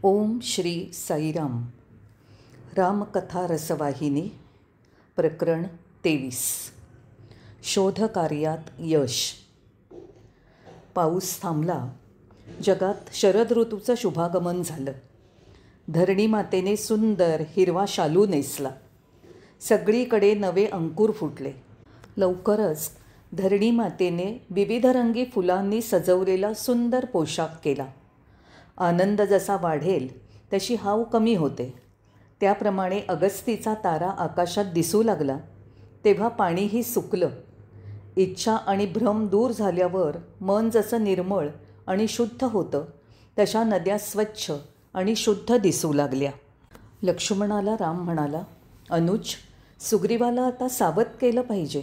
ओम श्री साईराम. रामकथा रसवाहिनी प्रकरण 23. शोधकार्यात यश. पाऊस थांबला. जगात शरद ऋतूचं शुभागमन झालं. धरणी मातेने सुंदर हिरवा शालू नेसला. सगळीकडे नवे अंकुर फुटले. लवकरच धरणी मातेने विविधरंगी फुलांनी सजवलेला सुंदर पोशाख केला. आनंद जसा वाढेल तशी हाव कमी होते. त्याप्रमाणे अगस्तीचा तारा आकाशात दिसू लागला तेव्हा पाणीही सुकलं. इच्छा आणि भ्रम दूर झाल्यावर मन जसं निर्मळ आणि शुद्ध होतं तशा नद्या स्वच्छ आणि शुद्ध दिसू लागल्या. लक्ष्मणाला राम म्हणाला, अनुज, सुग्रीवाला आता सावध केलं पाहिजे.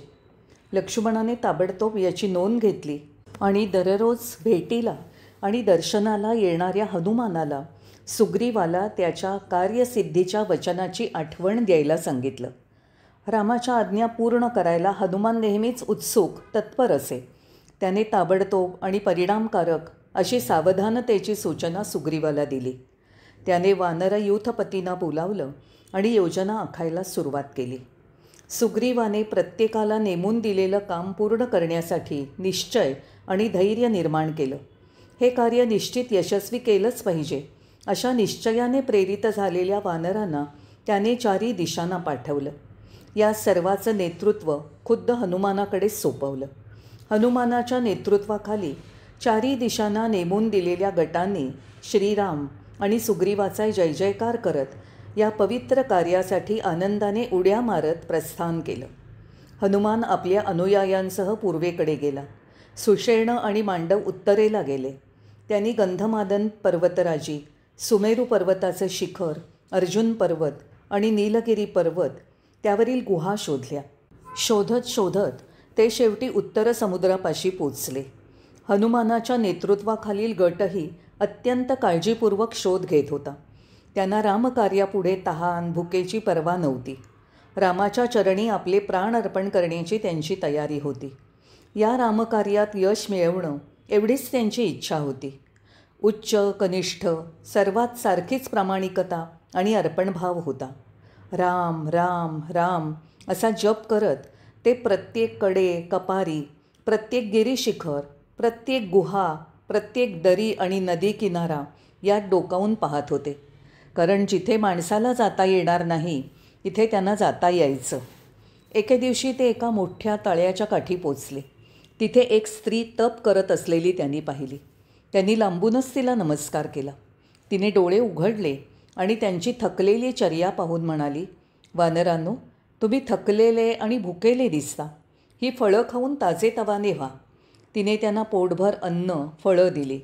लक्ष्मणाने ताबडतोब याची नोंद घेतली आणि दररोज भेटीला आणि दर्शनाला येणाऱ्या हनुमानाला सुग्रीवाला त्याच्या कार्यसिद्धीच्या वचनाची आठवण द्यायला सांगितलं. रामाच्या आज्ञा पूर्ण करायला हनुमान नेहमीच उत्सुक तत्पर असे. त्याने ताबडतोब आणि परिणामकारक अशी सावधानतेची सूचना सुग्रीवाला दिली. त्याने वानर यूथपतींना बोलावलं आणि योजना आखायला सुरुवात केली. सुग्रीवाने प्रत्येकाला नेमून दिलेलं काम पूर्ण करण्यासाठी निश्चय आणि धैर्य निर्माण केलं. हे कार्य निश्चित यशस्वी केलंच पाहिजे अशा निश्चयाने प्रेरित झालेल्या वानरांना त्याने चारी दिशांना पाठवलं. या सर्वाचं नेतृत्व खुद्द हनुमानाकडे सोपवलं. हनुमानाच्या नेतृत्वाखाली चारी दिशांना नेमून दिलेल्या गटांनी श्रीराम आणि सुग्रीवाचा जय जयकार करत या पवित्र कार्यासाठी आनंदाने उड्या मारत प्रस्थान केलं. हनुमान आपल्या अनुयायांसह पूर्वेकडे गेला. सुषेण आणि मांडव उत्तरेला गेले. त्यांनी गंधमादन पर्वतराजी, सुमेरू पर्वताचे शिखर, अर्जुन पर्वत आणि नीलगिरी पर्वत त्यावरील गुहा शोधल्या. शोधत शोधत ते शेवटी उत्तर समुद्रापाशी पोचले. हनुमानाच्या नेतृत्वाखालील गटही अत्यंत काळजीपूर्वक शोध घेत होता. त्यांना रामकार्यापुढे तहान भुकेची पर्वा नव्हती. रामाच्या चरणी आपले प्राण अर्पण करण्याची त्यांची तयारी होती. या रामकार्यात यश मिळवणं एवढीच त्यांची इच्छा होती. उच्च कनिष्ठ सर्वात सारखीच प्रामाणिकता आणि अर्पणभाव होता. राम राम राम असा जप करत ते प्रत्येक कडे कपारी, प्रत्येक गिरीशिखर, प्रत्येक गुहा, प्रत्येक दरी आणि नदी किनारा यात डोकावून पाहत होते. कारण जिथे माणसाला जाता येणार नाही तिथे त्यांना जाता यायचं. एके दिवशी ते एका मोठ्या तळ्याच्या काठी पोचले. तिथे एक स्त्री तप करत असलेली त्यांनी पाहिली. त्यांनी लांबूनच तिला नमस्कार केला. तिने डोळे उघडले आणि त्यांची थकलेली चर्या पाहून म्हणाली, वानरांनो, तुम्ही थकलेले आणि भुकेले दिसता. ही फळं खाऊन ताजेतवाने व्हा. तिने त्यांना पोटभर अन्न फळं दिली.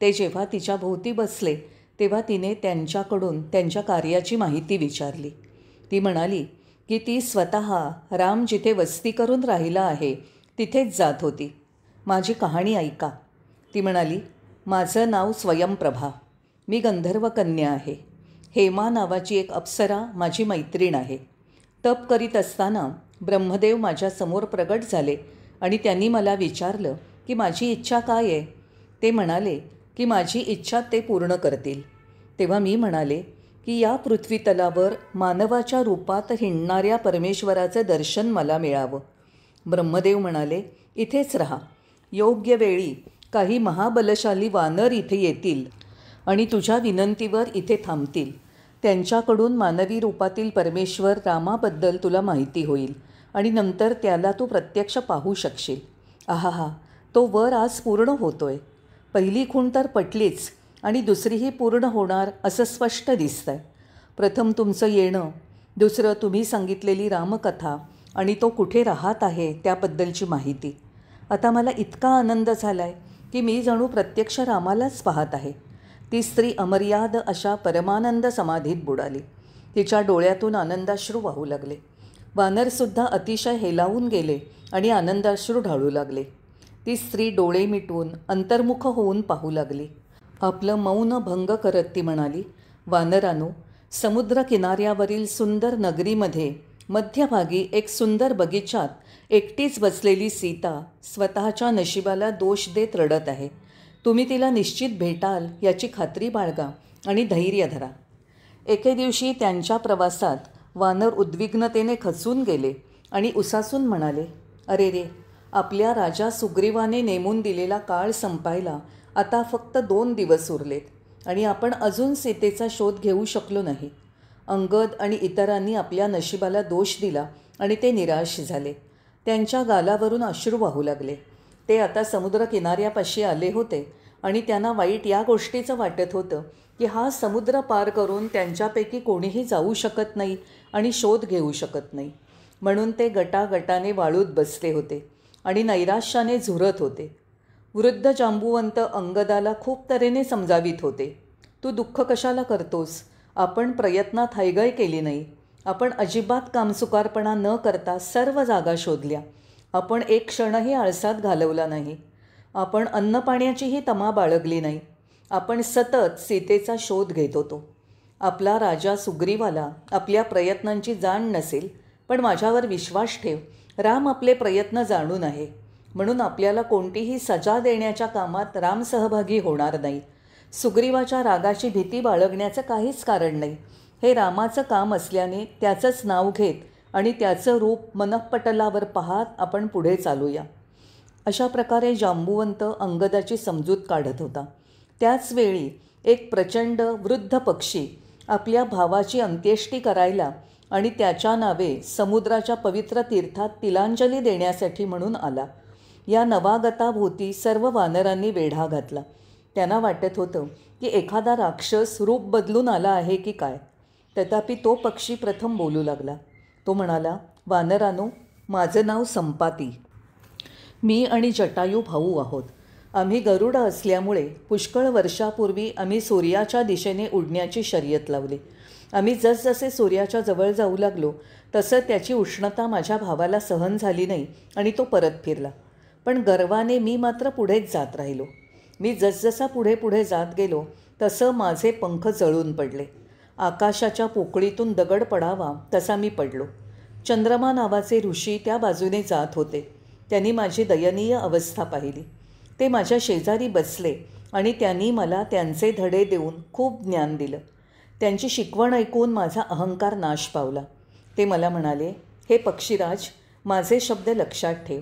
ते जेव्हा तिच्या भोवती बसले तेव्हा तिने त्यांच्याकडून त्यांच्या कार्याची माहिती विचारली. ती म्हणाली की ती स्वतः राम जिथे वस्ती करून राहिला आहे तिथेच जात होती. माझी कहाणी ऐका. ती म्हणाली, माझं नाव स्वयंप्रभा. मी गंधर्व कन्या आहे. हेमा नावाची एक अप्सरा माझी मैत्रीण आहे. तप करीत असताना ब्रह्मदेव माझ्यासमोर प्रगट झाले आणि त्यांनी मला विचारलं की माझी इच्छा काय आहे. ते म्हणाले की माझी इच्छा ते पूर्ण करतील. तेव्हा मी म्हणाले की या पृथ्वीतलावर मानवाच्या रूपात हिंडणाऱ्या परमेश्वराचं दर्शन मला मिळावं. ब्रह्मदेव म्हणाले, इथेच राहा. योग्य वेळी काही महाबलशाली वानर इथे येतील आणि तुझ्या विनंतीवर इथे थांबतील. त्यांच्याकडून मानवी रूपातील परमेश्वर रामाबद्दल तुला माहिती होईल आणि नंतर त्याला तू प्रत्यक्ष पाहू शकशील. आहा, तो वर आज पूर्ण होतोय. पहिली खूण तर पटलीच आणि दुसरीही पूर्ण होणार असं स्पष्ट दिसतंय. प्रथम तुमचं येणं, दुसरं तुम्ही सांगितलेली रामकथा आणि तो कुठे राहत आहे त्याबद्दलची माहिती. आता मला इतका आनंद झाला आहे की मी जणू प्रत्यक्ष रामालाच पाहत आहे. ती स्त्री अमर्याद अशा परमानंद समाधीत बुडाली. तिच्या डोळ्यातून आनंदाश्रू वाहू लागले. वानरसुद्धा अतिशय हेलावून गेले आणि आनंदाश्रू ढाळू लागले. ती स्त्री डोळे मिटून अंतर्मुख होऊन पाहू लागली. आपलं मौन भंग करत ती म्हणाली, वानरांनो, समुद्र किनाऱ्यावरील सुंदर नगरीमध्ये मध्यभागी एक सुंदर बगीचात एकटीच बसलेली सीता स्वतःच्या नशिबाला दोष देत रडत आहे. तुम्ही तिला निश्चित भेटाल याची खात्री बाळगा आणि धैर्य धरा. एके दिवशी त्यांच्या प्रवासात वानर उद्विग्नतेने खचून गेले आणि उसासून म्हणाले, अरे रे, आपल्या राजा सुग्रीवाने नेमून दिलेला काळ संपायला आता फक्त 2 दिवस उरलेत आणि आपण अजून सीतेचा शोध घेऊ शकलो नाही. अंगद आणि इतरांनी आपल्या नशिबाला दोष दिला आणि ते निराश झाले. त्यांच्या गालावरून अश्रू वाहू लागले. ते आता समुद्रकिनाऱ्यापाशी आले होते आणि त्यांना वाईट या गोष्टीचं वाटत होतं की हा समुद्र पार करून त्यांच्यापैकी कोणीही जाऊ शकत नाही आणि शोध घेऊ शकत नाही. म्हणून ते गटागटाने वाळूत बसले होते आणि नैराश्याने झुरत होते. वृद्ध जांबुवंत अंगदाला खूप तऱ्हेने समजावित होते. तू दुःख कशाला करतोस? आपण प्रयत्नात हयगय केली नाही. आपण अजिबात कामचुकारपणा न करता सर्व जागा शोधल्या. आपण एक क्षणही आळसात घालवला नाही. आपण अन्नपाण्याचीही तमा बाळगली नाही. आपण सतत सीतेचा शोध घेत होतो. आपला राजा सुग्रीवाला आपल्या प्रयत्नांची जाण नसेल, पण माझ्यावर विश्वास ठेव, राम आपले प्रयत्न जाणून आहे. म्हणून आपल्याला कोणतीही सजा देण्याच्या कामात राम सहभागी होणार नाही. सुग्रीवाच्या रागाची भीती बाळगण्याचं काहीच कारण नाही. हे रामाचं काम असल्याने त्याचंच नाव घेत आणि त्याचं रूप मनःपटलावर पाहत आपण पुढे चालूया. अशा प्रकारे जांबुवंत अंगदाची समजूत काढत होता. त्याचवेळी एक प्रचंड वृद्ध पक्षी आपल्या भावाची अंत्येष्टी करायला आणि त्याच्या नावे समुद्राच्या पवित्र तीर्थात तिलांजली देण्यासाठी म्हणून आला. या नवागताभोवती सर्व वानरांनी वेढा घातला. त्यांना वाटत होतं की एखादा राक्षस रूप बदलून आला आहे की काय. तथापि तो पक्षी प्रथम बोलू लागला. तो म्हणाला, वानरांनो, माझं नाव संपाती. मी आणि जटायू भाऊ आहोत. आम्ही गरुड असल्यामुळे पुष्कळ वर्षापूर्वी आम्ही सूर्याच्या दिशेने उडण्याची शर्यत लावली. आम्ही जसजसे सूर्याच्या जवळ जाऊ लागलो तसं त्याची उष्णता माझ्या भावाला सहन झाली नाही आणि तो परत फिरला. पण गर्वाने मी मात्र पुढेच जात राहिलो. मी जसजसा पुढे पुढे जात गेलो तसं माझे पंख जळून पडले. आकाशाच्या पोकळीतून दगड पडावा तसा मी पडलो. चंद्रमा नावाचे ऋषी त्या बाजूने जात होते. त्यांनी माझी दयनीय अवस्था पाहिली. ते माझ्या शेजारी बसले आणि त्यांनी मला त्यांचे धडे देऊन खूप ज्ञान दिलं. त्यांची शिकवण ऐकून माझा अहंकार नाश पावला. ते मला म्हणाले, हे पक्षीराज, माझे शब्द लक्षात ठेव.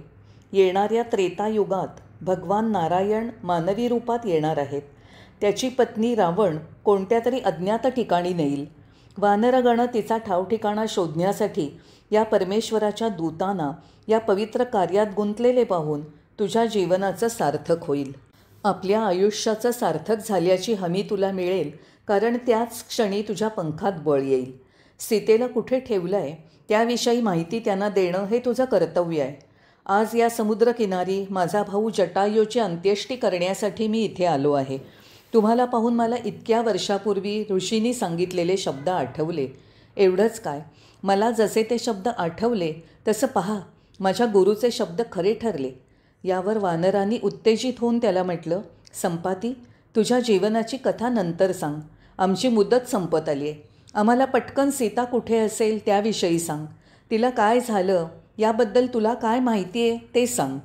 येणाऱ्या त्रेतायुगात भगवान नारायण मानवी रूपात येणार आहेत. त्याची पत्नी रावण कोणत्या तरी अज्ञात ठिकाणी नेईल. वानरगण तिचा ठावठिकाणा शोधण्यासाठी या परमेश्वराच्या दूतांना या पवित्र कार्यात गुंतलेले पाहून तुझ्या जीवनाचं सार्थक होईल. आपल्या आयुष्याचं सार्थक झाल्याची हमी तुला मिळेल, कारण त्याच क्षणी तुझ्या पंखात बळ येईल. सीतेला कुठे ठेवलं आहे त्याविषयी माहिती त्यांना देणं हे तुझं कर्तव्य आहे. आज या समुद्रकिनारी माझा भाऊ जटायूची अंत्येष्टी करण्यासाठी मी इथे आलो आहे. तुम्हाला पाहून मला इतक्या वर्षापूर्वी ऋषींनी सांगितलेले शब्द आठवले. एवढंच काय, मला जसे ते शब्द आठवले तसं पहा, माझ्या गुरुचे शब्द खरे ठरले. यावर वानरांनी उत्तेजित होऊन त्याला म्हटलं, संपाती, तुझ्या जीवनाची कथा नंतर सांग. आमची मुदत संपत आली आहे. आम्हाला पटकन सीता कुठे असेल त्याविषयी सांग. तिला काय झालं याबद्दल तुला काय माहिती आहे ते सांग.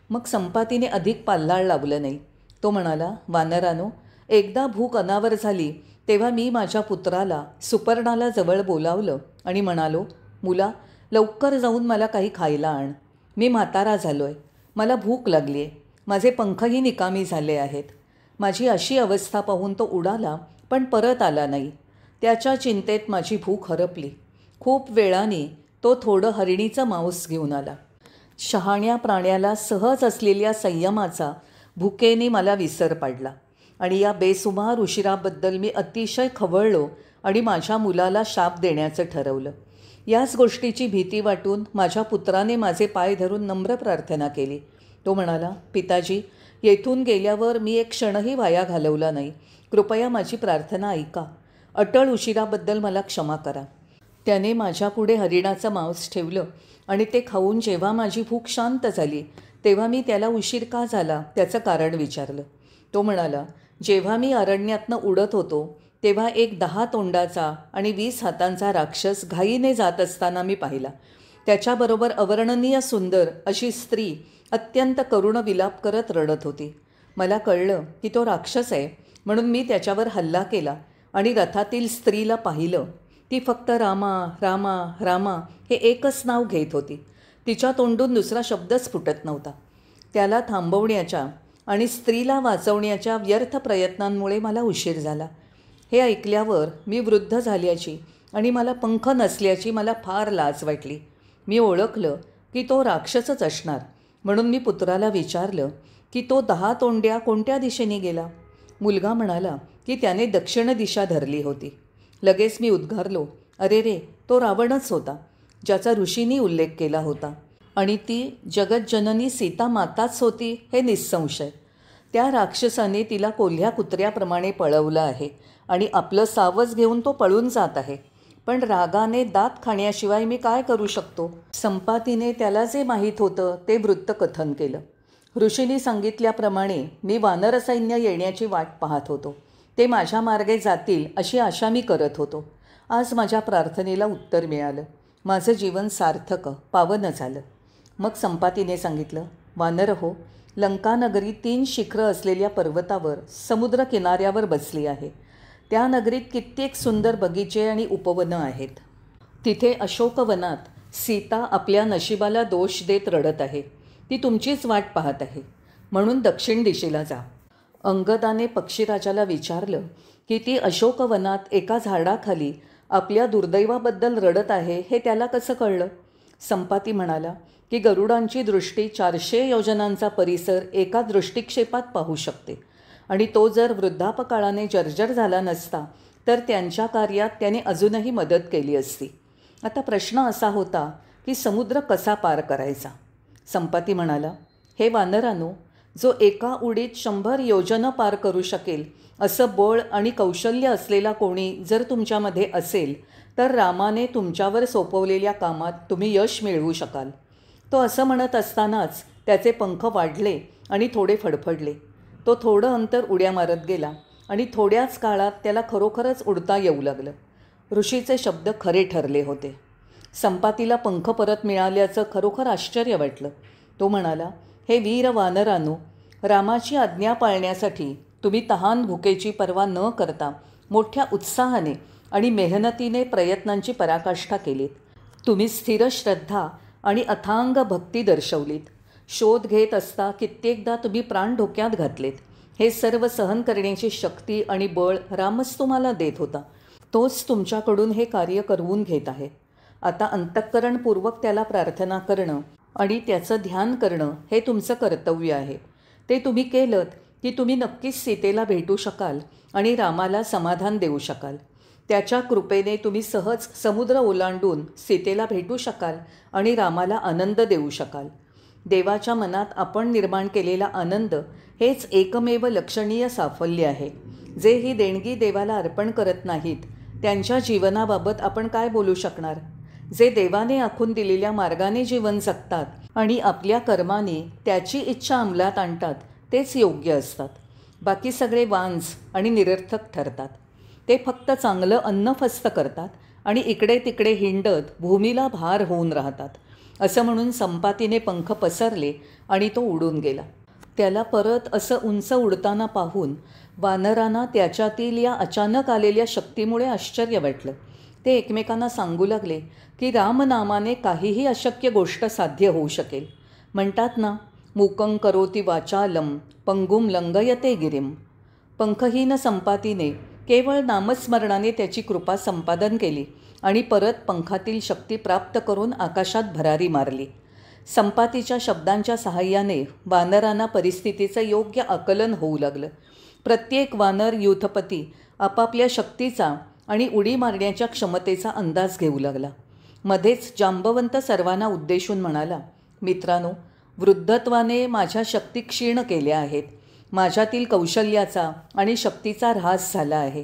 मग संपातीने अधिक पाल्हाळ लावलं नाही. तो म्हणाला, वानरानो, एकदा भूक अनावर झाली तेव्हा मी माझ्या पुत्राला सुपर्णाला जवळ बोलावलं आणि म्हणालो, मुला, लवकर जाऊन मला काही खायला आण. मी म्हातारा झालो आहे. मला भूक लागली आहे. माझे पंखही निकामी झाले आहेत. माझी अशी अवस्था पाहून तो उडाला पण परत आला नाही. त्याच्या चिंतेत माझी भूक हरपली. खूप वेळाने तो थोडं हरिणीचं मांस घेऊन आला. शहाण्या प्राण्याला सहज असलेल्या संयमाचा भुकेने मला विसर पडला आणि या बेसुमार उशिराबद्दल मी अतिशय खवळलो आणि माझ्या मुलाला शाप देण्याचं ठरवलं. याच गोष्टीची भीती वाटून माझ्या पुत्राने माझे पाय धरून नम्र प्रार्थना केली. तो म्हणाला, पिताजी, येथून गेल्यावर मी एक क्षणही वाया घालवला नाही. कृपया माझी प्रार्थना ऐका. अटळ उशिराबद्दल मला क्षमा करा. त्याने माझ्यापुढे हरिणाचं मांस ठेवलं आणि ते खाऊन जेव्हा माझी भूक शांत झाली तेव्हा मी त्याला उशीर का झाला त्याचं कारण विचारलं. तो म्हणाला, जेव्हा मी अरण्यातनं उडत होतो तेव्हा एक 10 तोंडाचा आणि 20 हातांचा राक्षस घाईने जात असताना मी पाहिला. त्याच्याबरोबर अवर्णनीय सुंदर अशी स्त्री अत्यंत करुण विलाप करत रडत होती. मला कळलं की तो राक्षस आहे, म्हणून मी त्याच्यावर हल्ला केला आणि रथातील स्त्रीला पाहिलं. ती फक्त रामा रामा रामा हे एकच नाव घेत होती. तिच्या तोंडून दुसरा शब्दच फुटत नव्हता. त्याला थांबवण्याच्या आणि स्त्रीला वाचवण्याच्या व्यर्थ प्रयत्नांमुळे मला उशीर झाला. हे ऐकल्यावर मी वृद्ध झाल्याची आणि मला पंख नसल्याची मला फार लाज वाटली. मी ओळखलं की तो राक्षसच असणार, म्हणून मी पुत्राला विचारलं की तो 10 तोंड्या कोणत्या दिशेने गेला. मुलगा म्हणाला की त्याने दक्षिण दिशा धरली होती. लगेच मी उद्गारलो, अरे रे, तो रावणच होता, ज्याचा ऋषींनी उल्लेख केला होता. आणि ती जगज्जननी सीता माताच होती हे निस्संशय. त्या राक्षसाने तिला कोल्ह्या कुत्र्याप्रमाणे पळवलं आहे आणि आपलं सावज घेऊन तो पळून जात आहे. पण रागाने दात खाण्याशिवाय मी काय करू शकतो. संपातीने त्याला जे माहीत होतं ते वृत्तकथन केलं. ऋषींनी सांगितल्याप्रमाणे मी वानरसैन्य येण्याची वाट पाहत होतो. ते माझ्या मार्गे जातील अशी आशा मी करत होतो. आज माझ्या प्रार्थनेला उत्तर मिळालं. माझं जीवन सार्थक पावन झालं. मग संपातीने सांगितलं, वानर हो, लंकानगरी 3 शिखरं असलेल्या पर्वतावर समुद्र किनाऱ्यावर बसली आहे. त्या नगरीत कित्येक सुंदर बगीचे आणि उपवनं आहेत. तिथे अशोकवनात सीता आपल्या नशिबाला दोष देत रडत आहे. ती तुमचीच वाट पाहत आहे, म्हणून दक्षिण दिशेला जा. अंगदाने पक्षीराजाला विचारलं की ती अशोकवनात एका झाडाखाली आपल्या दुर्दैवाबद्दल रडत आहे हे त्याला कसं कळलं. संपाती म्हणाला की गरुडांची दृष्टी 400 योजनांचा परिसर एका दृष्टिक्षेपात पाहू शकते आणि तो जर वृद्धापकाळाने जर्जर झाला नसता तर त्यांच्या कार्यात त्याने अजूनही मदत केली असती. आता प्रश्न असा होता की समुद्र कसा पार करायचा. संपाती म्हणाला, हे वानरांनो, जो एका उडीत 100 योजनं पार करू शकेल असं बळ आणि कौशल्य असलेला कोणी जर तुमच्यामध्ये असेल तर रामाने तुमच्यावर सोपवलेल्या कामात तुम्ही यश मिळवू शकाल. तो असं म्हणत असतानाच त्याचे पंख वाढले आणि थोडे फडफडले. तो थोडं अंतर उड्या मारत गेला आणि थोड्याच काळात त्याला खरोखरच उडता येऊ लागलं. ऋषीचे शब्द खरे ठरले होते. संपातीला पंख परत मिळाल्याचं खरोखर आश्चर्य वाटलं. तो म्हणाला, हे वीर वानरांनो, रामाची आज्ञा पाळण्यासाठी तुम्ही तहान भुकेची पर्वा न करता मोठ्या उत्साहाने आणि मेहनतीने प्रयत्नांची पराकाष्ठा केलीत. तुम्ही स्थिर श्रद्धा आणि अथांग भक्ती दर्शवलीत. शोध घेत असता कित्येकदा तुम्ही प्राण धोक्यात घातलेत. हे सर्व सहन करण्याची शक्ती आणि बळ रामच तुम्हाला देत होता. तोच तुमच्याकडून हे कार्य करवून घेत आहे. आता अंतःकरणपूर्वक त्याला प्रार्थना करणं आणि त्याचं ध्यान करणं हे तुमचं कर्तव्य आहे. ते तुम्ही केलंत की तुम्ही नक्कीच सीतेला भेटू शकाल आणि रामाला समाधान देऊ शकाल. त्याच्या कृपेने तुम्ही सहज समुद्र ओलांडून सीतेला भेटू शकाल आणि रामाला आनंद देऊ शकाल. देवाच्या मनात आपण निर्माण केलेला आनंद हेच एकमेव लक्षणीय साफल्य आहे. जे ही देणगी देवाला अर्पण करत नाहीत त्यांच्या जीवनाबाबत आपण काय बोलू शकणार. जे देवाने आखून दिलेल्या मार्गाने जीवन जगतात आणि आपल्या कर्माने त्याची इच्छा अंमलात आणतात तेच योग्य असतात. बाकी सगळे वांज आणि निरर्थक ठरतात. ते फक्त चांगलं अन्न फस्त करतात आणि इकडे तिकडे हिंडत भूमीला भार होऊन राहतात. असं म्हणून संपातीने पंख पसरले आणि तो उडून गेला. त्याला परत असं उंच उडताना पाहून वानरांना त्याच्यातील या अचानक आलेल्या शक्तीमुळे आश्चर्य वाटलं. ते एकमेकांना सांगू लागले की रामनामाने काहीही अशक्य गोष्ट साध्य होऊ शकेल. म्हणतात ना, मूकं करोति वाचालम पंगुम लंघयते गिरिम. पंखहीन संपातीने केवळ नामस्मरणाने त्याची कृपा संपादन केली आणि परत पंखातील शक्ती प्राप्त करून आकाशात भरारी मारली. संपातीच्या शब्दांच्या सहाय्याने वानरांना परिस्थितीचं योग्य आकलन होऊ लागलं. प्रत्येक वानर युथपती आपापल्या शक्तीचा आणि उडी मारण्याच्या क्षमतेचा अंदाज घेऊ लागला. मध्येच जांबवंत सर्वांना उद्देशून म्हणाला, मित्रांनो, वृद्धत्वाने माझ्या शक्ती क्षीण केल्या आहेत. माझ्यातील कौशल्याचा आणि शक्तीचा ऱ्हास झाला आहे.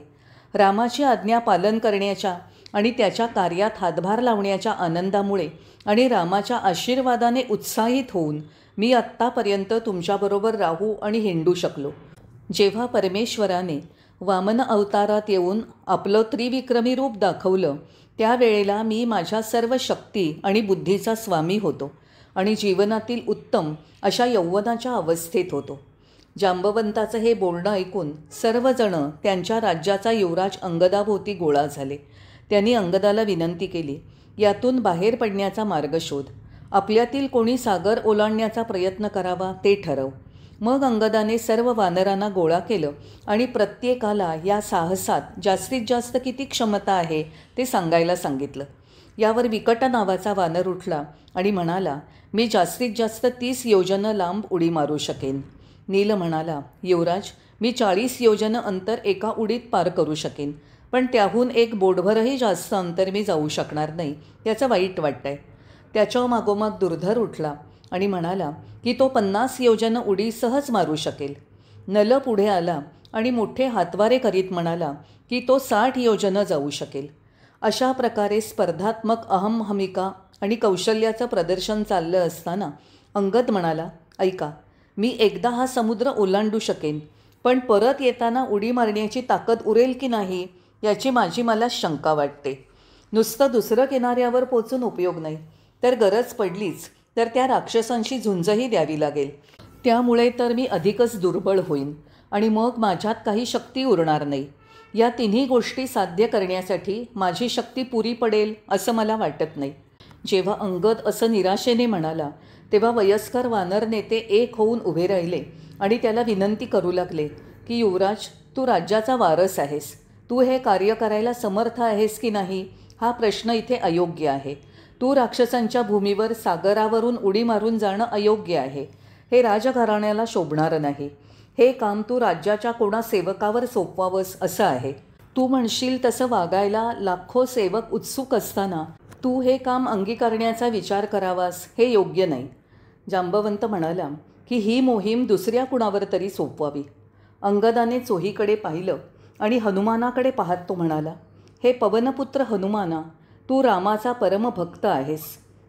रामाची आज्ञा पालन करण्याच्या आणि त्याच्या कार्यात हातभार लावण्याच्या आनंदामुळे आणि रामाच्या आशीर्वादाने उत्साहित होऊन मी आत्तापर्यंत तुमच्याबरोबर राहू आणि हिंडू शकलो. जेव्हा परमेश्वराने वामन अवतारात येऊन आपलं त्रिविक्रमी रूप दाखवलं त्यावेळेला मी माझ्या सर्व शक्ती आणि बुद्धीचा स्वामी होतो आणि जीवनातील उत्तम अशा यौवनाच्या अवस्थेत होतो. जांबवंताचं हे बोलणं ऐकून सर्वजण त्यांच्या राज्याचा युवराज अंगदाभोवती गोळा झाले. त्यांनी अंगदाला विनंती केली, यातून बाहेर पडण्याचा मार्ग शोध. आपल्यातील कोणी सागर ओलांडण्याचा प्रयत्न करावा ते ठरव. मग अंगदाने सर्व वानरांना गोळा केलं आणि प्रत्येकाला या साहसात जास्तीत जास्त किती क्षमता आहे ते सांगायला सांगितलं. यावर विकट नावाचा वानर उठला आणि म्हणाला, मी जास्तीत जास्त 30 योजनं लांब उडी मारू शकेन. नील म्हणाला, युवराज, मी 40 योजनं अंतर एका उडीत पार करू शकेन, पण त्याहून एक बोटभरही जास्त अंतर मी जाऊ शकणार नाही. याचं वाईट वाटतंय. त्याच्या मागोमाग दुर्धर उठला आणि म्हणाला की तो 50 योजनं उडी सहज मारू शकेल. नल पुढे आला आणि मोठे हातवारे करीत म्हणाला की तो 60 योजनं जाऊ शकेल. अशा प्रकारे स्पर्धात्मक अहमहमिका आणि कौशल्याचं प्रदर्शन चाललं असताना अंगद म्हणाला, ऐका, मी एकदा हा समुद्र ओलांडू शकेन, पण परत येताना उडी मारण्याची ताकद उरेल की नाही याची मला शंका वाटते. नुसतं दुसरं किनाऱ्यावर पोचून उपयोग नाही, तर गरज पडलीच तर त्या राक्षसांशी झुंजही द्यावी लागेल. त्यामुळे तर मी अधिकच दुर्बळ होईन आणि मग माझ्यात काही शक्ती उरणार नाही. या तिन्ही गोष्टी साध्य करण्यासाठी माझी शक्ती पुरी पडेल असं मला वाटत नाही. जेव्हा अंगद असं निराशेने म्हणाला तेव्हा वयस्कर वानर नेते एक होऊन उभे राहिले आणि त्याला विनंती करू लागले की युवराज, तू राज्याचा वारस आहेस. तू हे कार्य करायला समर्थ आहेस की नाही हा प्रश्न इथे अयोग्य आहे. तू राक्षसांच्या भूमीवर सागरावरून उडी मारून जाणं अयोग्य आहे. हे राजघराण्याला शोभणारं नाही. हे काम तू राज्याच्या कोणा सेवकावर सोपवावंस असं आहे. तू म्हणशील तसं वागायला लाखो सेवक उत्सुक असताना तू हे काम अंगीकारण्याचा विचार करावास हे योग्य नाही. जांबवंत म्हणाला की ही मोहीम दुसऱ्या कुणावर तरी सोपवावी. अंगदाने चोहीकडे पाहिलं आणि हनुमानाकडे पाहत तो म्हणाला, हे पवनपुत्र हनुमाना, तू रामाचा परमभक्त आहेस.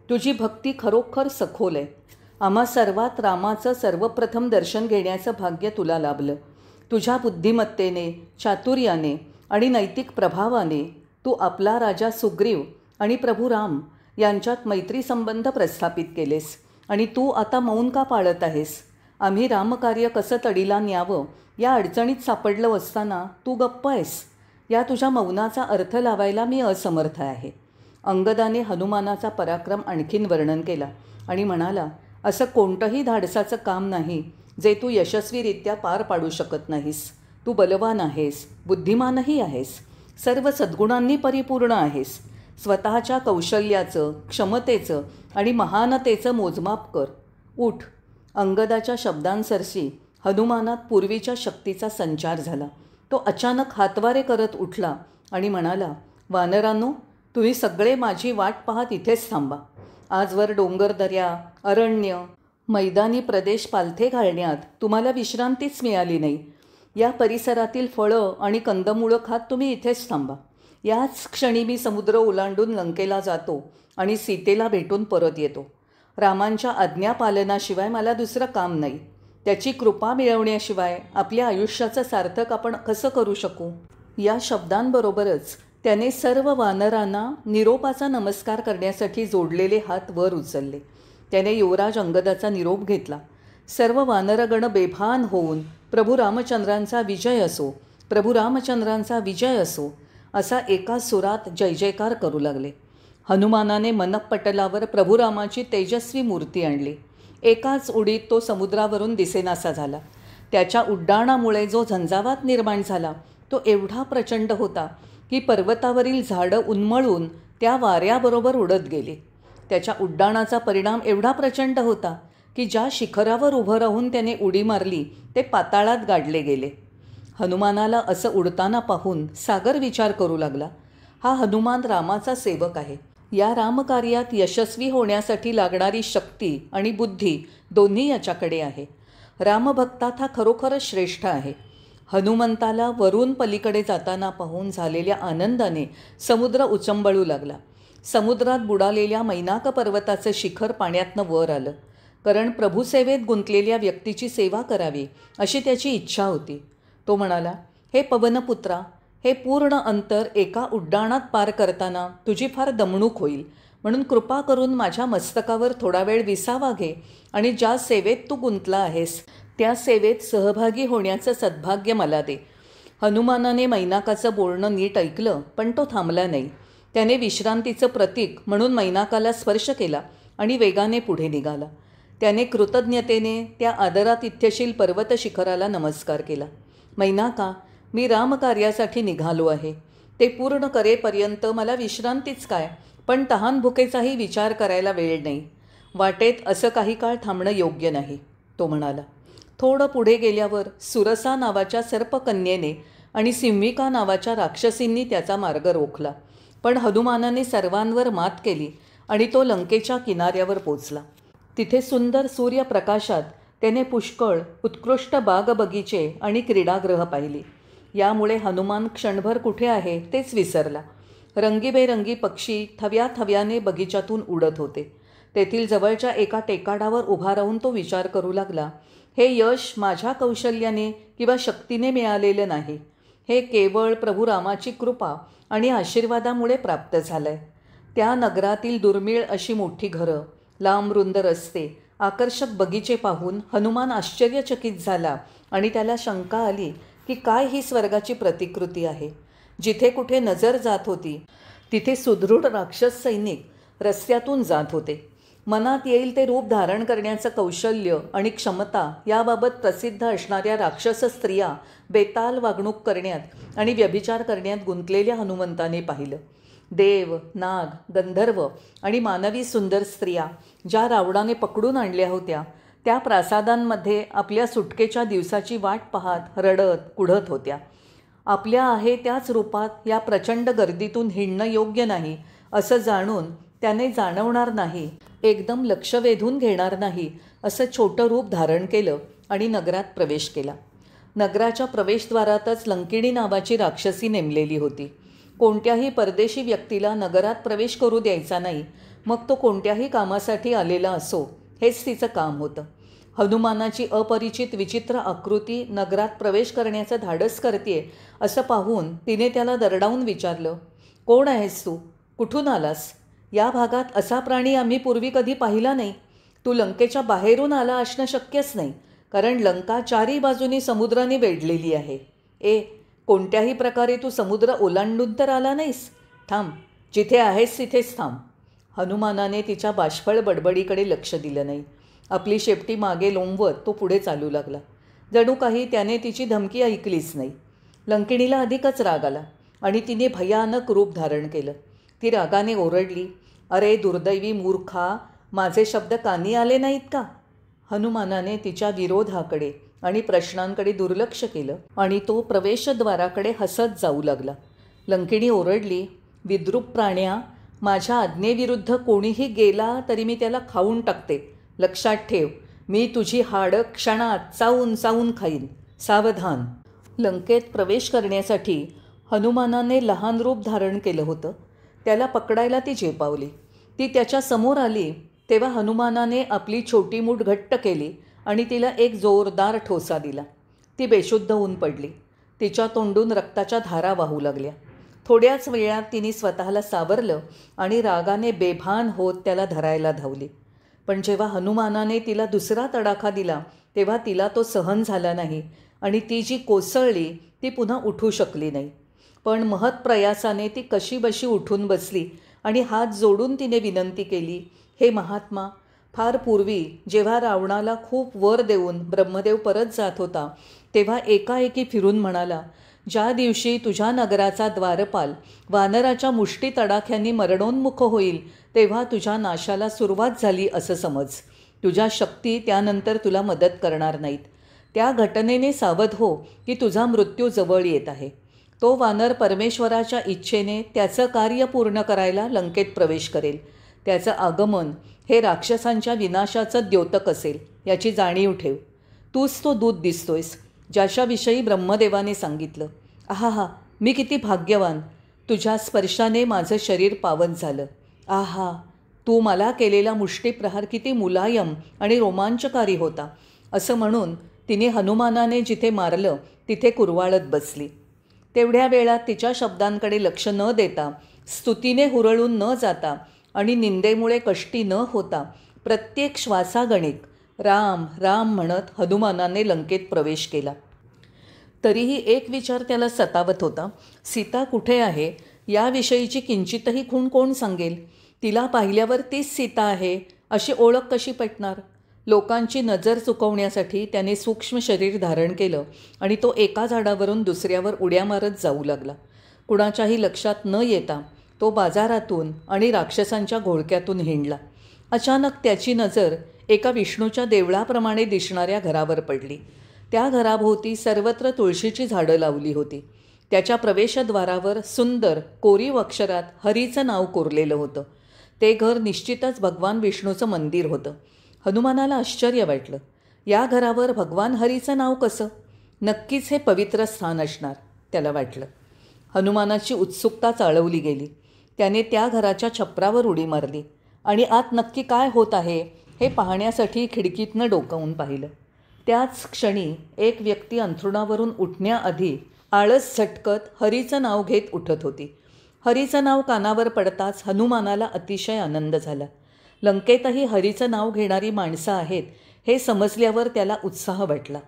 तुझी भक्ती खरोखर सखोल आहे. आम्हा सर्वात रामाचं सर्वप्रथम दर्शन घेण्याचं भाग्य तुला लाभलं. तुझ्या बुद्धिमत्तेने, चातुर्याने आणि नैतिक प्रभावाने तू आपला राजा सुग्रीव आणि प्रभू राम यांच्यात मैत्री संबंध प्रस्थापित केलेस आणि तू आता मौन का पाळत आहेस? आम्ही रामकार्य कसं तडीला न्यावं या अडचणीत सापडलं असताना तू गप्प आहेस. या तुझ्या मौनाचा अर्थ लावायला मी असमर्थ आहे. अंगदाने हनुमानाचा पराक्रम आणखीन वर्णन केला आणि म्हणाला, असं कोणतंही धाडसाचं काम नाही जे तू यशस्वीरित्या पार पाडू शकत नाहीस. तू बलवान आहेस, बुद्धिमानही आहेस, सर्व सद्गुणांनी परिपूर्ण आहेस. स्वतःच्या कौशल्याचं, क्षमतेचं आणि महानतेचं मोजमाप कर. उठ. अंगदाच्या शब्दांसरशी हनुमानात पूर्वीच्या शक्तीचा संचार झाला. तो अचानक हातवारे करत उठला आणि म्हणाला, वानरांनो, तुम्ही सगळे माझी वाट पाहत इथेच थांबा. आजवर डोंगरदऱ्या, अरण्य, मैदानी प्रदेश पालथे घालण्यात तुम्हाला विश्रांतीच मिळाली नाही. या परिसरातील फळं आणि कंदमुळं खात तुम्ही इथेच थांबा. याच क्षणी मी समुद्र ओलांडून लंकेला जातो आणि सीतेला भेटून परत येतो. रामांच्या आज्ञापालनाशिवाय मला दुसरं काम नाही. त्याची कृपा मिळवण्याशिवाय आपल्या आयुष्याचं सार्थक आपण कसं करू शकू? या शब्दांबरोबरच त्याने सर्व वानरांना निरोपाचा नमस्कार करण्यासाठी जोडलेले हात वर उचलले. त्याने युवराज अंगदाचा निरोप घेतला. सर्व वानरगण बेभान होऊन प्रभू रामचंद्रांचा विजय असो, प्रभू रामचंद्रांचा विजय असो असा एका सुरात जय जयकार करू लागले. हनुमानाने मनपटलावर प्रभू रामाची तेजस्वी मूर्ती आणली. एकाच उडीत तो समुद्रावरून दिसेनासा झाला. त्याच्या उड्डाणामुळे जो झंझावात निर्माण झाला तो एवढा प्रचंड होता की पर्वतावरील झाडं उन्मळून त्या वाऱ्याबरोबर उडत गेली. त्याच्या उड्डाणाचा परिणाम एवढा प्रचंड होता की ज्या शिखरावर उभं राहून त्याने उडी मारली ते पाताळात गाडले गेले. हनुमानाला असं उडताना पाहून सागर विचार करू लागला, हा हनुमान रामाचा सेवक आहे. या रामकार्यात यशस्वी होण्यासाठी लागणारी शक्ती आणि बुद्धी दोन्ही याच्याकडे आहे. रामभक्तात हा खरोखरच श्रेष्ठ आहे. हनुमंताला वरून पलीकडे जाताना पाहून झालेल्या आनंदाने समुद्र उचंबळू लागला. समुद्रात बुडालेल्या मैनाक पर्वताचं शिखर पाण्यातनं वर आलं, कारण प्रभुसेवेत गुंतलेल्या व्यक्तीची सेवा करावी अशी त्याची इच्छा होती. तो म्हणाला, हे पवनपुत्रा, हे पूर्ण अंतर एका उड्डाणात पार करताना तुझी फार दमणूक होईल, म्हणून कृपा करून माझ्या मस्तकावर थोडा वेळ विसावा घे आणि ज्या सेवेत तू गुंतला आहेस त्या सेवेत सहभागी होण्याचं सद्भाग्य मला दे. हनुमानाने मैनाकाचं बोलणं नीट ऐकलं, पण तो थांबला नाही. त्याने विश्रांतीचं प्रतीक म्हणून मैनाकाला स्पर्श केला आणि वेगाने पुढे निघाला. त्याने कृतज्ञतेने त्या आदरातिथ्यशील पर्वत शिखराला नमस्कार केला. मैनाका, मी रामकार्यासाठी निघालो आहे. ते पूर्ण करेपर्यंत मला विश्रांतीच काय, पण तहान भुकेचाही विचार करायला वेळ नाही. वाटेत असं काही काळ थांबणं योग्य नाही, तो म्हणाला. थोडं पुढे गेल्यावर सुरसा नावाच्या सर्पकन्येने आणि सिंहिका नावाच्या राक्षसींनी त्याचा मार्ग रोखला. पण हनुमानाने सर्वांवर मात केली आणि तो लंकेच्या किनाऱ्यावर पोचला. तिथे सुंदर सूर्यप्रकाशात त्याने पुष्कळ उत्कृष्ट बागबगीचे आणि क्रीडागृह पाहिली. यामुळे हनुमान क्षणभर कुठे आहे तेच विसरला. रंगीबेरंगी पक्षी थव्या थव्याने बगीच्यातून उडत होते. तेथील जवळच्या एका टेकाडावर उभा राहून तो विचार करू लागला, हे यश माझ्या कौशल्याने किंवा शक्तीने मिळालेलं नाही. हे केवळ प्रभू रामाची कृपा आणि आशीर्वादामुळे प्राप्त झालंय. त्या नगरातील दुर्मिळ अशी मोठी घरं, लांब रुंद रस्ते, आकर्षक बगीचे पाहून हनुमान आश्चर्यचकित झाला आणि त्याला शंका आली की काय ही स्वर्गाची प्रतिकृती आहे. जिथे कुठे नजर जात होती तिथे सुदृढ राक्षस सैनिक रस्त्यातून जात होते. मनात येईल ते रूप धारण करण्याचं कौशल्य आणि क्षमता याबाबत प्रसिद्ध असणाऱ्या राक्षस स्त्रिया बेताल वागणूक करण्यात आणि व्यभिचार करण्यात गुंतलेल्या हनुमंताने पाहिलं. देव, नाग, गंधर्व आणि मानवी सुंदर स्त्रिया ज्या रावणाने पकडून आणल्या होत्या त्या प्रासादांमध्ये आपल्या सुटकेच्या दिवसाची वाट पाहत रडत कुढत होत्या. आपल्या आहे त्याच रूपात या प्रचंड गर्दीतून हिंडणं योग्य नाही असं जाणून त्याने जाणवणार नाही, एकदम लक्ष वेधून घेणार नाही असं छोटं रूप धारण केलं आणि नगरात प्रवेश केला. नगराच्या प्रवेशद्वारातच लंकिणी नावाची राक्षसी नेमलेली होती. कोणत्याही परदेशी व्यक्तीला नगरात प्रवेश करू द्यायचा नाही, मग तो कोणत्याही कामासाठी आलेला असो, हेच तिचं काम होतं. हनुमानाची अपरिचित विचित्र आकृती नगरात प्रवेश करण्याचं धाडस करतेय असं पाहून तिने त्याला दरडावून विचारलं, कोण आहेस तू? कुठून आलास? या भागात असा प्राणी आम्ही पूर्वी कधी पाहिला नाही. तू लंकेच्या बाहेरून आला असणं शक्यच नाही, कारण लंका चारी बाजूनी समुद्राने वेढलेली आहे. कोणत्याही प्रकारे तू समुद्र ओलांडून तर आला नाहीस? थांब, जिथे आहेस तिथेच थांब. हनुमानाने तिच्या बाष्फळ बडबडीकडे लक्ष दिलं नाही. आपली शेपटी मागे लोंबवत तो पुढे चालू लागला. जणू काही त्याने तिची धमकी ऐकलीच नाही. लंकिणीला अधिकच राग आला आणि तिने भयानक रूप धारण केलं. ती रागाने ओरडली, अरे दुर्दैवी मूर्खा, माझे शब्द कानी आले नाहीत का? हनुमानाने तिच्या विरोधाकडे आणि प्रश्नांकडे दुर्लक्ष केलं आणि तो प्रवेशद्वाराकडे हसत जाऊ लागला. लंकिणी ओरडली, विद्रूप प्राण्या, माझ्या आज्ञेविरुद्ध कोणीही गेला तरी मी त्याला खाऊन टाकते. लक्षात ठेव, मी तुझी हाडं क्षणात चावून चावून खाईन. सावधान. लंकेत प्रवेश करण्यासाठी हनुमानाने लहान रूप धारण केलं होतं. त्याला पकडायला ती झेपावली. ती त्याच्या समोर आली तेव्हा हनुमानाने आपली छोटी मूठ घट्ट केली आणि तिला एक जोरदार ठोसा दिला. ती बेशुद्ध होऊन पडली. तिच्या तोंडून रक्ताच्या धारा वाहू लागल्या. थोड्याच वेळात तिने स्वतःला सावरलं आणि रागाने बेभान होत त्याला धरायला धावली. पण जेव्हा हनुमानाने तिला दुसरा तडाखा दिला तेव्हा तिला तो सहन झाला नाही आणि ती जी कोसळली ती पुन्हा उठू शकली नाही. पण महत्प्रयासाने ती कशीबशी उठून बसली आणि हात जोडून तिने विनंती केली, हे महात्मा, फार पूर्वी जेव्हा रावणाला खूप वर देऊन ब्रह्मदेव परत जात होता तेव्हा एकाएकी फिरून म्हणाला, ज्या दिवशी तुझ्या नगराचा द्वारपाल वानराच्या मुष्टी तडाख्यांनी मरणोन्मुख होईल तेव्हा तुझ्या नाशाला सुरुवात झाली असं समज. तुझ्या शक्ती त्यानंतर तुला मदत करणार नाहीत. त्या घटनेने सावध हो की तुझा मृत्यू जवळ येत आहे. तो वानर परमेश्वराच्या इच्छेने त्याचं कार्य पूर्ण करायला लंकेत प्रवेश करेल. त्याचं आगमन हे राक्षसांच्या विनाशाचं द्योतक असेल याची जाणीव ठेव. तूच तो दूत दिसतोयस ज्याच्याविषयी ब्रह्मदेवाने सांगितलं. आहा, मी किती भाग्यवान, तुझ्या स्पर्शाने माझं शरीर पावन झालं. आहा, तू मला केलेला मुष्टीप्रहार किती मुलायम आणि रोमांचकारी होता. असं म्हणून तिने हनुमानाने जिथे मारलं तिथे कुरवाळत बसली. तेवढ्या वेळात तिच्या शब्दांकडे लक्ष न देता, स्तुतीने हुरळून न जाता आणि निंदेमुळे कष्टी न होता प्रत्येक श्वासागणिक राम राम म्हणत हनुमानाने लंकेत प्रवेश केला. तरीही एक विचार त्याला सतावत होता. सीता कुठे आहे याविषयीची किंचितही खूण कोण सांगेल? तिला पाहिल्यावर तीच सीता आहे अशी ओळख कशी पटणार? लोकांची नजर चुकवण्यासाठी त्याने सूक्ष्म शरीर धारण केलं आणि तो एका झाडावरून दुसऱ्यावर उड्या मारत जाऊ लागला. कुणाच्याही लक्षात न येता तो बाजारातून आणि राक्षसांच्या घोळक्यातून हिंडला. अचानक त्याची नजर एका विष्णूच्या देवळाप्रमाणे दिसणाऱ्या घरावर पडली. त्या घराभोवती सर्वत्र तुळशीची झाडं लावली होती. त्याच्या प्रवेशद्वारावर सुंदर कोरीव अक्षरात हरीचं नाव कोरलेलं होतं. ते घर निश्चितच भगवान विष्णूचं मंदिर होतं. हनुमानाला आश्चर्य वाटलं. या घरावर भगवान हरीचं नाव कसं? नक्कीच हे पवित्र स्थान असणार त्याला वाटलं. हनुमानाची उत्सुकता चाळवली गेली. त्याने त्या घराच्या छपरावर उडी मारली आणि आत नक्की काय होत आहे हे पाहण्यासाठी खिडकीतनं डोकावून पाहिलं. त्याच क्षणी एक व्यक्ती अंथरुणावरून उठण्याआधी आळस झटकत हरीचं नाव घेत उठत होती. हरीचं नाव कानावर पडताच हनुमानाला अतिशय आनंद झाला. लंकेतही हरीचं नाव घेणारी माणसं आहेत हे समजल्यावर त्याला उत्साह वाटला.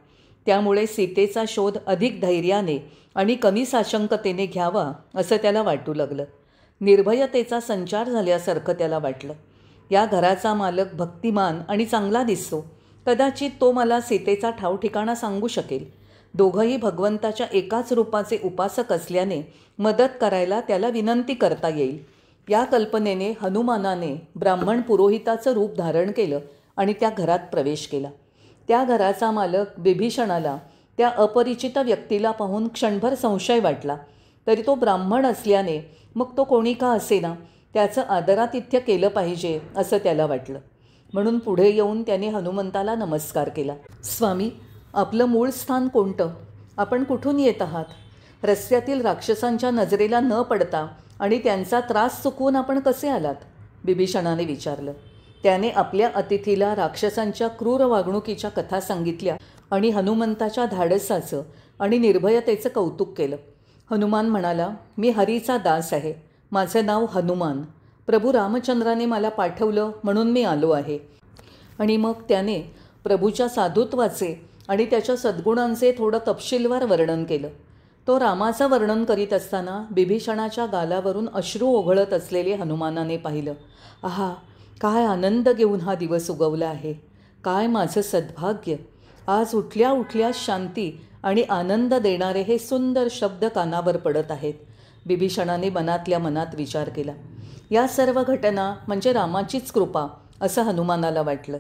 त्यामुळे सीतेचा शोध अधिक धैर्याने आणि कमी साशंकतेने घ्यावा असं त्याला वाटू लागलं. निर्भयतेचा संचार झाल्यासारखं त्याला वाटलं. या घराचा मालक भक्तिमान आणि चांगला दिसतो. कदाचित तो मला सीतेचा ठाव ठिकाणा सांगू शकेल. दोघंही भगवंताच्या एकाच रूपाचे उपासक असल्याने मदत करायला त्याला विनंती करता येईल. या कल्पनेने हनुमानाने ब्राह्मण पुरोहिताचं रूप धारण केलं आणि त्या घरात प्रवेश केला. त्या घराचा मालक बिभीषणाला त्या अपरिचित व्यक्तीला पाहून क्षणभर संशय वाटला. तरी तो ब्राह्मण असल्याने मग तो कोणी का असेना त्याचं आदरातिथ्य केलं पाहिजे असं त्याला वाटलं. म्हणून पुढे येऊन त्याने हनुमंताला नमस्कार केला. स्वामी, आपलं मूळ स्थान कोणतं? आपण कुठून येत आहात? रस्त्यातील राक्षसांच्या नजरेला न पडता आणि त्यांचा त्रास चुकवून आपण कसे आलात? बिभीषणाने विचारलं. त्याने आपल्या अतिथीला राक्षसांच्या क्रूर वागणुकीच्या कथा सांगितल्या आणि हनुमंताच्या धाडसाचं आणि निर्भयतेचं कौतुक केलं. हनुमान म्हणाला, मी हरीचा दास आहे. माझं नाव हनुमान. प्रभू रामचंद्राने मला पाठवलं म्हणून मी आलो आहे. आणि मग त्याने प्रभूच्या साधुत्वाचे आणि त्याच्या सद्गुणांचे थोडं तपशीलवार वर्णन केलं. तो रामाचं वर्णन करीत असताना बिभीषणाच्या गालावरून अश्रू ओघळत असलेले हनुमानाने पाहिलं. आहा, काय आनंद घेऊन हा दिवस उगवला आहे. काय माझं सद्भाग्य. आज उठल्या उठल्या शांती आणि आनंद देणारे हे सुंदर शब्द कानावर पडत आहेत. बिभीषणाने मनातल्या मनात विचार केला. या सर्व घटना म्हणजे रामाचीच कृपा असं हनुमानाला वाटलं.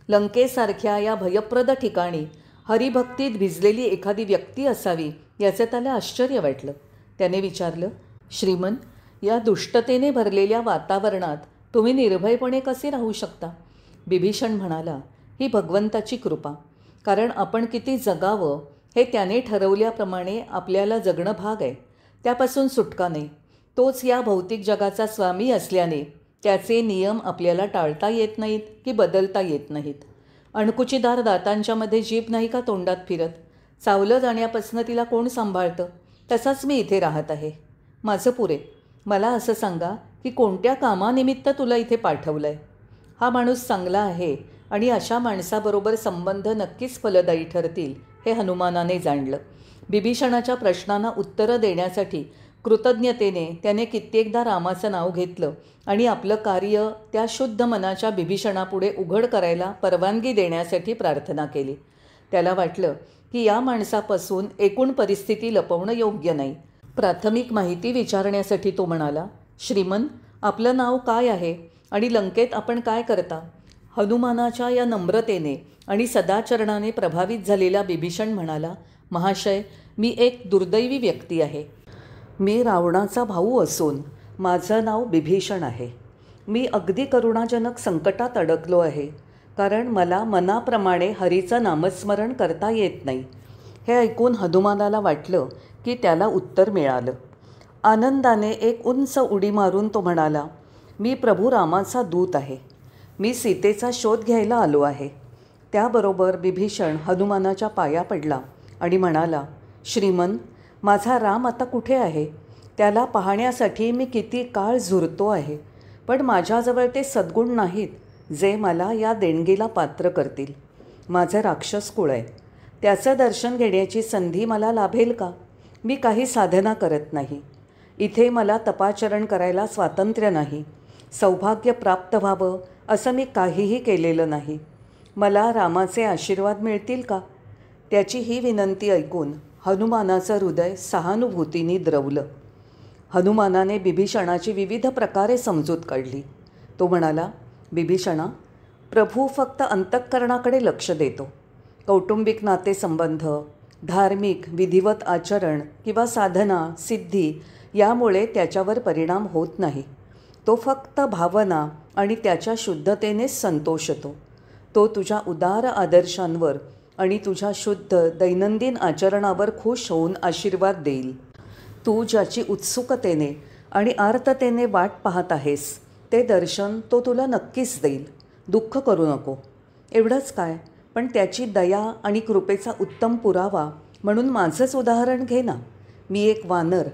लंकेसारख्या या भयप्रद ठिकाणी हरिभक्तीत भिजलेली एखादी व्यक्ती असावी याचं त्याला आश्चर्य वाटलं. त्याने विचारलं, श्रीमन, या दुष्टतेने भरलेल्या वातावरणात तुम्ही निर्भयपणे कसे राहू शकता? बिभीषण म्हणाला, ही भगवंताची कृपा. कारण आपण किती जगावं हे त्याने ठरवल्याप्रमाणे आपल्याला जगणं भाग आहे. त्यापासून सुटका नाही. तोच या भौतिक जगाचा स्वामी असल्याने त्याचे नियम आपल्याला टाळता येत नाहीत की बदलता येत नाहीत. अणकुचीदार दातांच्यामध्ये जीभ नाही का तोंडात फिरत? चावलं जाण्यापासून तिला कोण सांभाळतं? तसाच मी इथे राहत आहे. माझं पुरे. मला असं सांगा की कोणत्या कामानिमित्त तुला इथे पाठवलं आहे? हा माणूस चांगला आहे आणि अशा माणसाबरोबर संबंध नक्कीच फलदायी ठरतील हे हनुमानाने जाणलं. बिभीषणाच्या प्रश्नांना उत्तरं देण्यासाठी कृतज्ञतेने त्याने कित्येकदा रामाचं नाव घेतलं आणि आपलं कार्य त्या शुद्ध मनाच्या बिभीषणापुढे उघड करायला परवानगी देण्यासाठी प्रार्थना केली. त्याला वाटलं की या माणसापासून एकूण परिस्थिती लपवणं योग्य नाही. प्राथमिक माहिती विचारण्यासाठी तो म्हणाला, श्रीमन, आपलं नाव काय आहे आणि लंकेत आपण काय करता? हनुमानाच्या या नम्रतेने आणि सदाचरणाने प्रभावित झालेला बिभीषण म्हणाला, महाशय, मी एक दुर्दैवी व्यक्ती आहे. मी रावणाचा भाऊ असून माझं नाव बिभीषण आहे. मी अगदी करुणाजनक संकटात अडकलो आहे, कारण मला मनाप्रमाणे हरीचं नामस्मरण करता येत नाही. हे ऐकून हनुमानाला वाटलं की त्याला उत्तर मिळालं. आनंदाने एक उंच उडी मारून तो म्हणाला, मी प्रभू रामाचा दूत आहे. मी सीतेचा शोध घ्यायला आलो आहे. त्याबरोबर बिभीषण हनुमानाच्या पाया पडला आणि म्हणाला, श्रीमन, माझा राम आता कुठे आहे? त्याला पाहण्यासाठी मी किती काळ झुरतो आहे, पण माझ्याजवळ ते सद्गुण नाहीत जे मला या देणगीला पात्र करतील. माझं राक्षस कुळ आहे. त्याचं दर्शन घेण्याची संधी मला लाभेल का? मी काही साधना करत नाही. इथे मला तपाचरण करायला स्वातंत्र्य नाही. सौभाग्य प्राप्त व्हावं असं मी काहीही केलेलं नाही. मला रामाचे आशीर्वाद मिळतील का? त्याची ही विनंती ऐकून हनुमानाचं हृदय सहानुभूतीने द्रवलं. हनुमानाने बिभीषणाची विविध प्रकारे समजूत काढली. तो म्हणाला, बिभीषणा, प्रभू फक्त अंतःकरणाकडे लक्ष देतो. कौटुंबिक नातेसंबंध, धार्मिक विधिवत आचरण किंवा साधना सिद्धी यामुळे त्याच्यावर परिणाम होत नाही. तो फक्त भावना आणि त्याच्या शुद्धतेनेच संतोषतो. तो तुझ्या उदार आदर्शांवर आणि तुझ्या शुद्ध दैनंदिन आचरणावर खुश होऊन आशीर्वाद देईल. तू ज्याची उत्सुकतेने आणि आर्ततेने वाट पाहत आहेस ते दर्शन तो तुला नक्कीच देईल. दुःख करू नको. एवढंच काय, पण त्याची दया आणि कृपेचा उत्तम पुरावा म्हणून माझंच उदाहरण घे ना. मी एक वानर.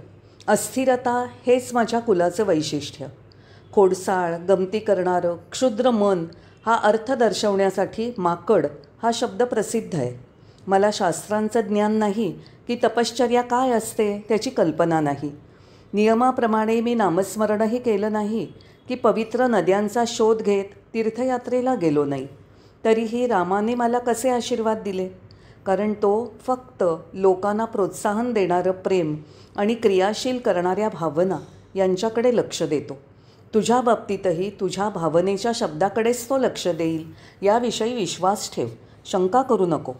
अस्थिरता हेच माझ्या कुलाचं वैशिष्ट्य. खोडसाळ, गमती करणारं, क्षुद्र मन हा अर्थ दर्शवण्यासाठी माकड हा शब्द प्रसिद्ध आहे. मला शास्त्रांचं ज्ञान नाही की तपश्चर्या काय असते त्याची कल्पना नाही. नियमाप्रमाणे मी नामस्मरणही केलं नाही की पवित्र नद्यांचा शोध घेत तीर्थयात्रेला गेलो नाही. तरीही रामाने मला कसे आशीर्वाद दिले? कारण तो फक्त लोकांना प्रोत्साहन देणारं प्रेम आणि क्रियाशील करणाऱ्या भावना यांच्याकडे लक्ष देतो. तुझ्या बाबतीतही तुझ्या भावनेच्या शब्दाकडेच तो लक्ष देईल याविषयी विश्वास ठेव. शंका करू नको.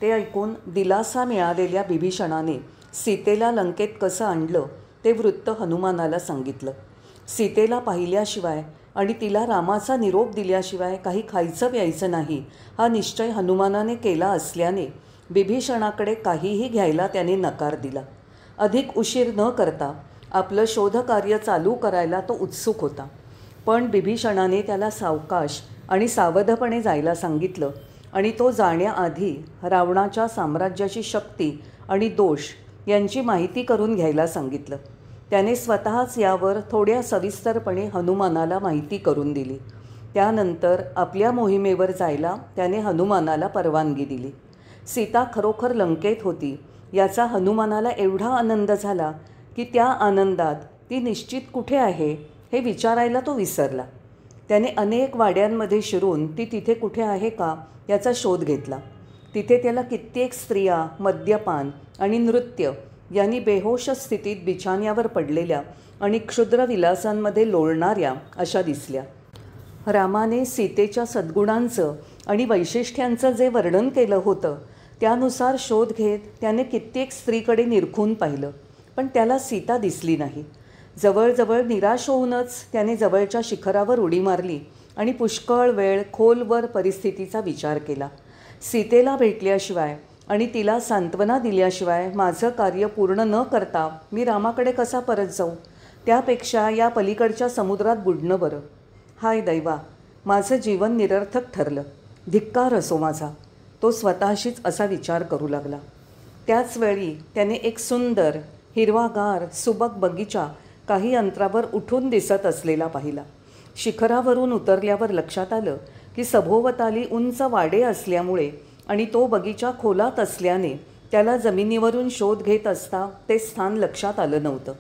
ते ऐकून दिलासा मिळालेल्या बिभीषणाने सीतेला लंकेत कसं आणलं ते वृत्त हनुमानाला सांगितलं. सीतेला पाहिल्याशिवाय आणि तिला रामाचा निरोप दिल्याशिवाय काही खायचं प्यायचं नाही हा निश्चय हनुमानाने केला असल्याने बिभीषणाकडे काहीही घ्यायला त्याने नकार दिला. अधिक उशीर न करता आपलं शोधकार्य चालू करायला तो उत्सुक होता. पण बिभीषणाने त्याला सावकाश आणि सावधपणे जायला सांगितलं आणि तो जाण्याआधी रावणाच्या साम्राज्याची शक्ती आणि दोष यांची माहिती करून घ्यायला सांगितलं. त्याने स्वतःच यावर थोड्या सविस्तरपणे हनुमानाला माहिती करून दिली. त्यानंतर आपल्या मोहिमेवर जायला त्याने हनुमानाला परवानगी दिली. सीता खरोखर लंकेत होती याचा हनुमानाला एवढा आनंद झाला की त्या आनंदात ती निश्चित कुठे आहे हे विचारायला तो विसरला. त्याने अनेक वाड्यांमध्ये शिरून ती तिथे कुठे आहे का याचा शोध घेतला. तिथे त्याला कित्येक स्त्रिया मद्यपान आणि नृत्य यांनी बेहोश स्थितीत बिछाण्यावर पडलेल्या आणि क्षुद्र विलासांमध्ये लोळणाऱ्या अशा दिसल्या. रामाने सीतेच्या सद्गुणांचं आणि वैशिष्ट्यांचं जे वर्णन केलं होतं त्यानुसार शोध घेत त्याने कित्येक स्त्रीकडे निरखून पाहिलं, पण त्याला सीता दिसली नाही. जवळजवळ निराश होऊनच त्याने जवळच्या शिखरावर उडी मारली आणि पुष्कळ वेळ खोलवर परिस्थितीचा विचार केला. सीतेला भेटल्याशिवाय आणि तिला सांत्वना दिल्याशिवाय माझं कार्य पूर्ण न करता मी रामाकडे कसा परत जाऊ? त्यापेक्षा या पलीकडच्या समुद्रात बुडणं बरं. हाय दैवा, माझं जीवन निरर्थक ठरलं. धिक्कार असो माझा. तो स्वतःशीच असा विचार करू लागला. त्याचवेळी त्याने एक सुंदर हिरवागार सुबक बगीचा काही अंतरावर उठून दिसत असलेला पाहिला. शिखरावरून उतरल्यावर लक्षात आलं की सभोवताली उंच वाडे असल्यामुळे आणि तो बगीचा खोलात असल्याने त्याला जमिनीवरून शोध घेत असता ते स्थान लक्षात आलं नव्हतं.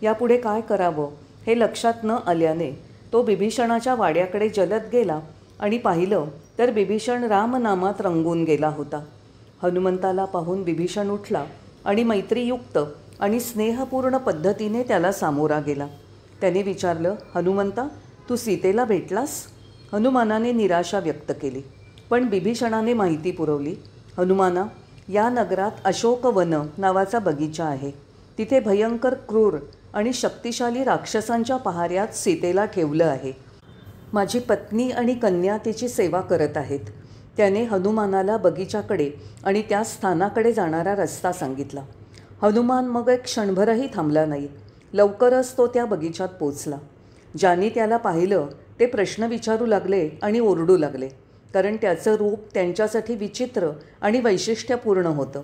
यापुढे काय करावं हे लक्षात न आल्याने तो बिभीषणाच्या वाड्याकडे जलद गेला आणि पाहिलं तर बिभीषण रामनामात रंगून गेला होता. हनुमंताला पाहून बिभीषण उठला आणि मैत्रीयुक्त आणि स्नेहपूर्ण पद्धतीने त्याला सामोरा गेला. त्याने विचारलं, हनुमंता, तू सीतेला भेटलास? हनुमानाने निराशा व्यक्त केली, पण बिभीषणाने माहिती पुरवली. हनुमाना, या नगरात अशोकवन नावाचा बगीचा आहे. तिथे भयंकर क्रूर आणि शक्तिशाली राक्षसांच्या पहाऱ्यात सीतेला ठेवलं आहे. माझी पत्नी आणि कन्या तिची सेवा करत आहेत. त्याने हनुमानाला बगीच्याकडे आणि त्या स्थानाकडे जाणारा रस्ता सांगितला. हनुमान मग एक क्षणभरही थांबला नाही. लवकरच तो त्या बगीचात पोचला. ज्यांनी त्याला पाहिलं ते प्रश्न विचारू लागले आणि ओरडू लागले, कारण त्याचं रूप त्यांच्यासाठी विचित्र आणि वैशिष्ट्यपूर्ण होतं.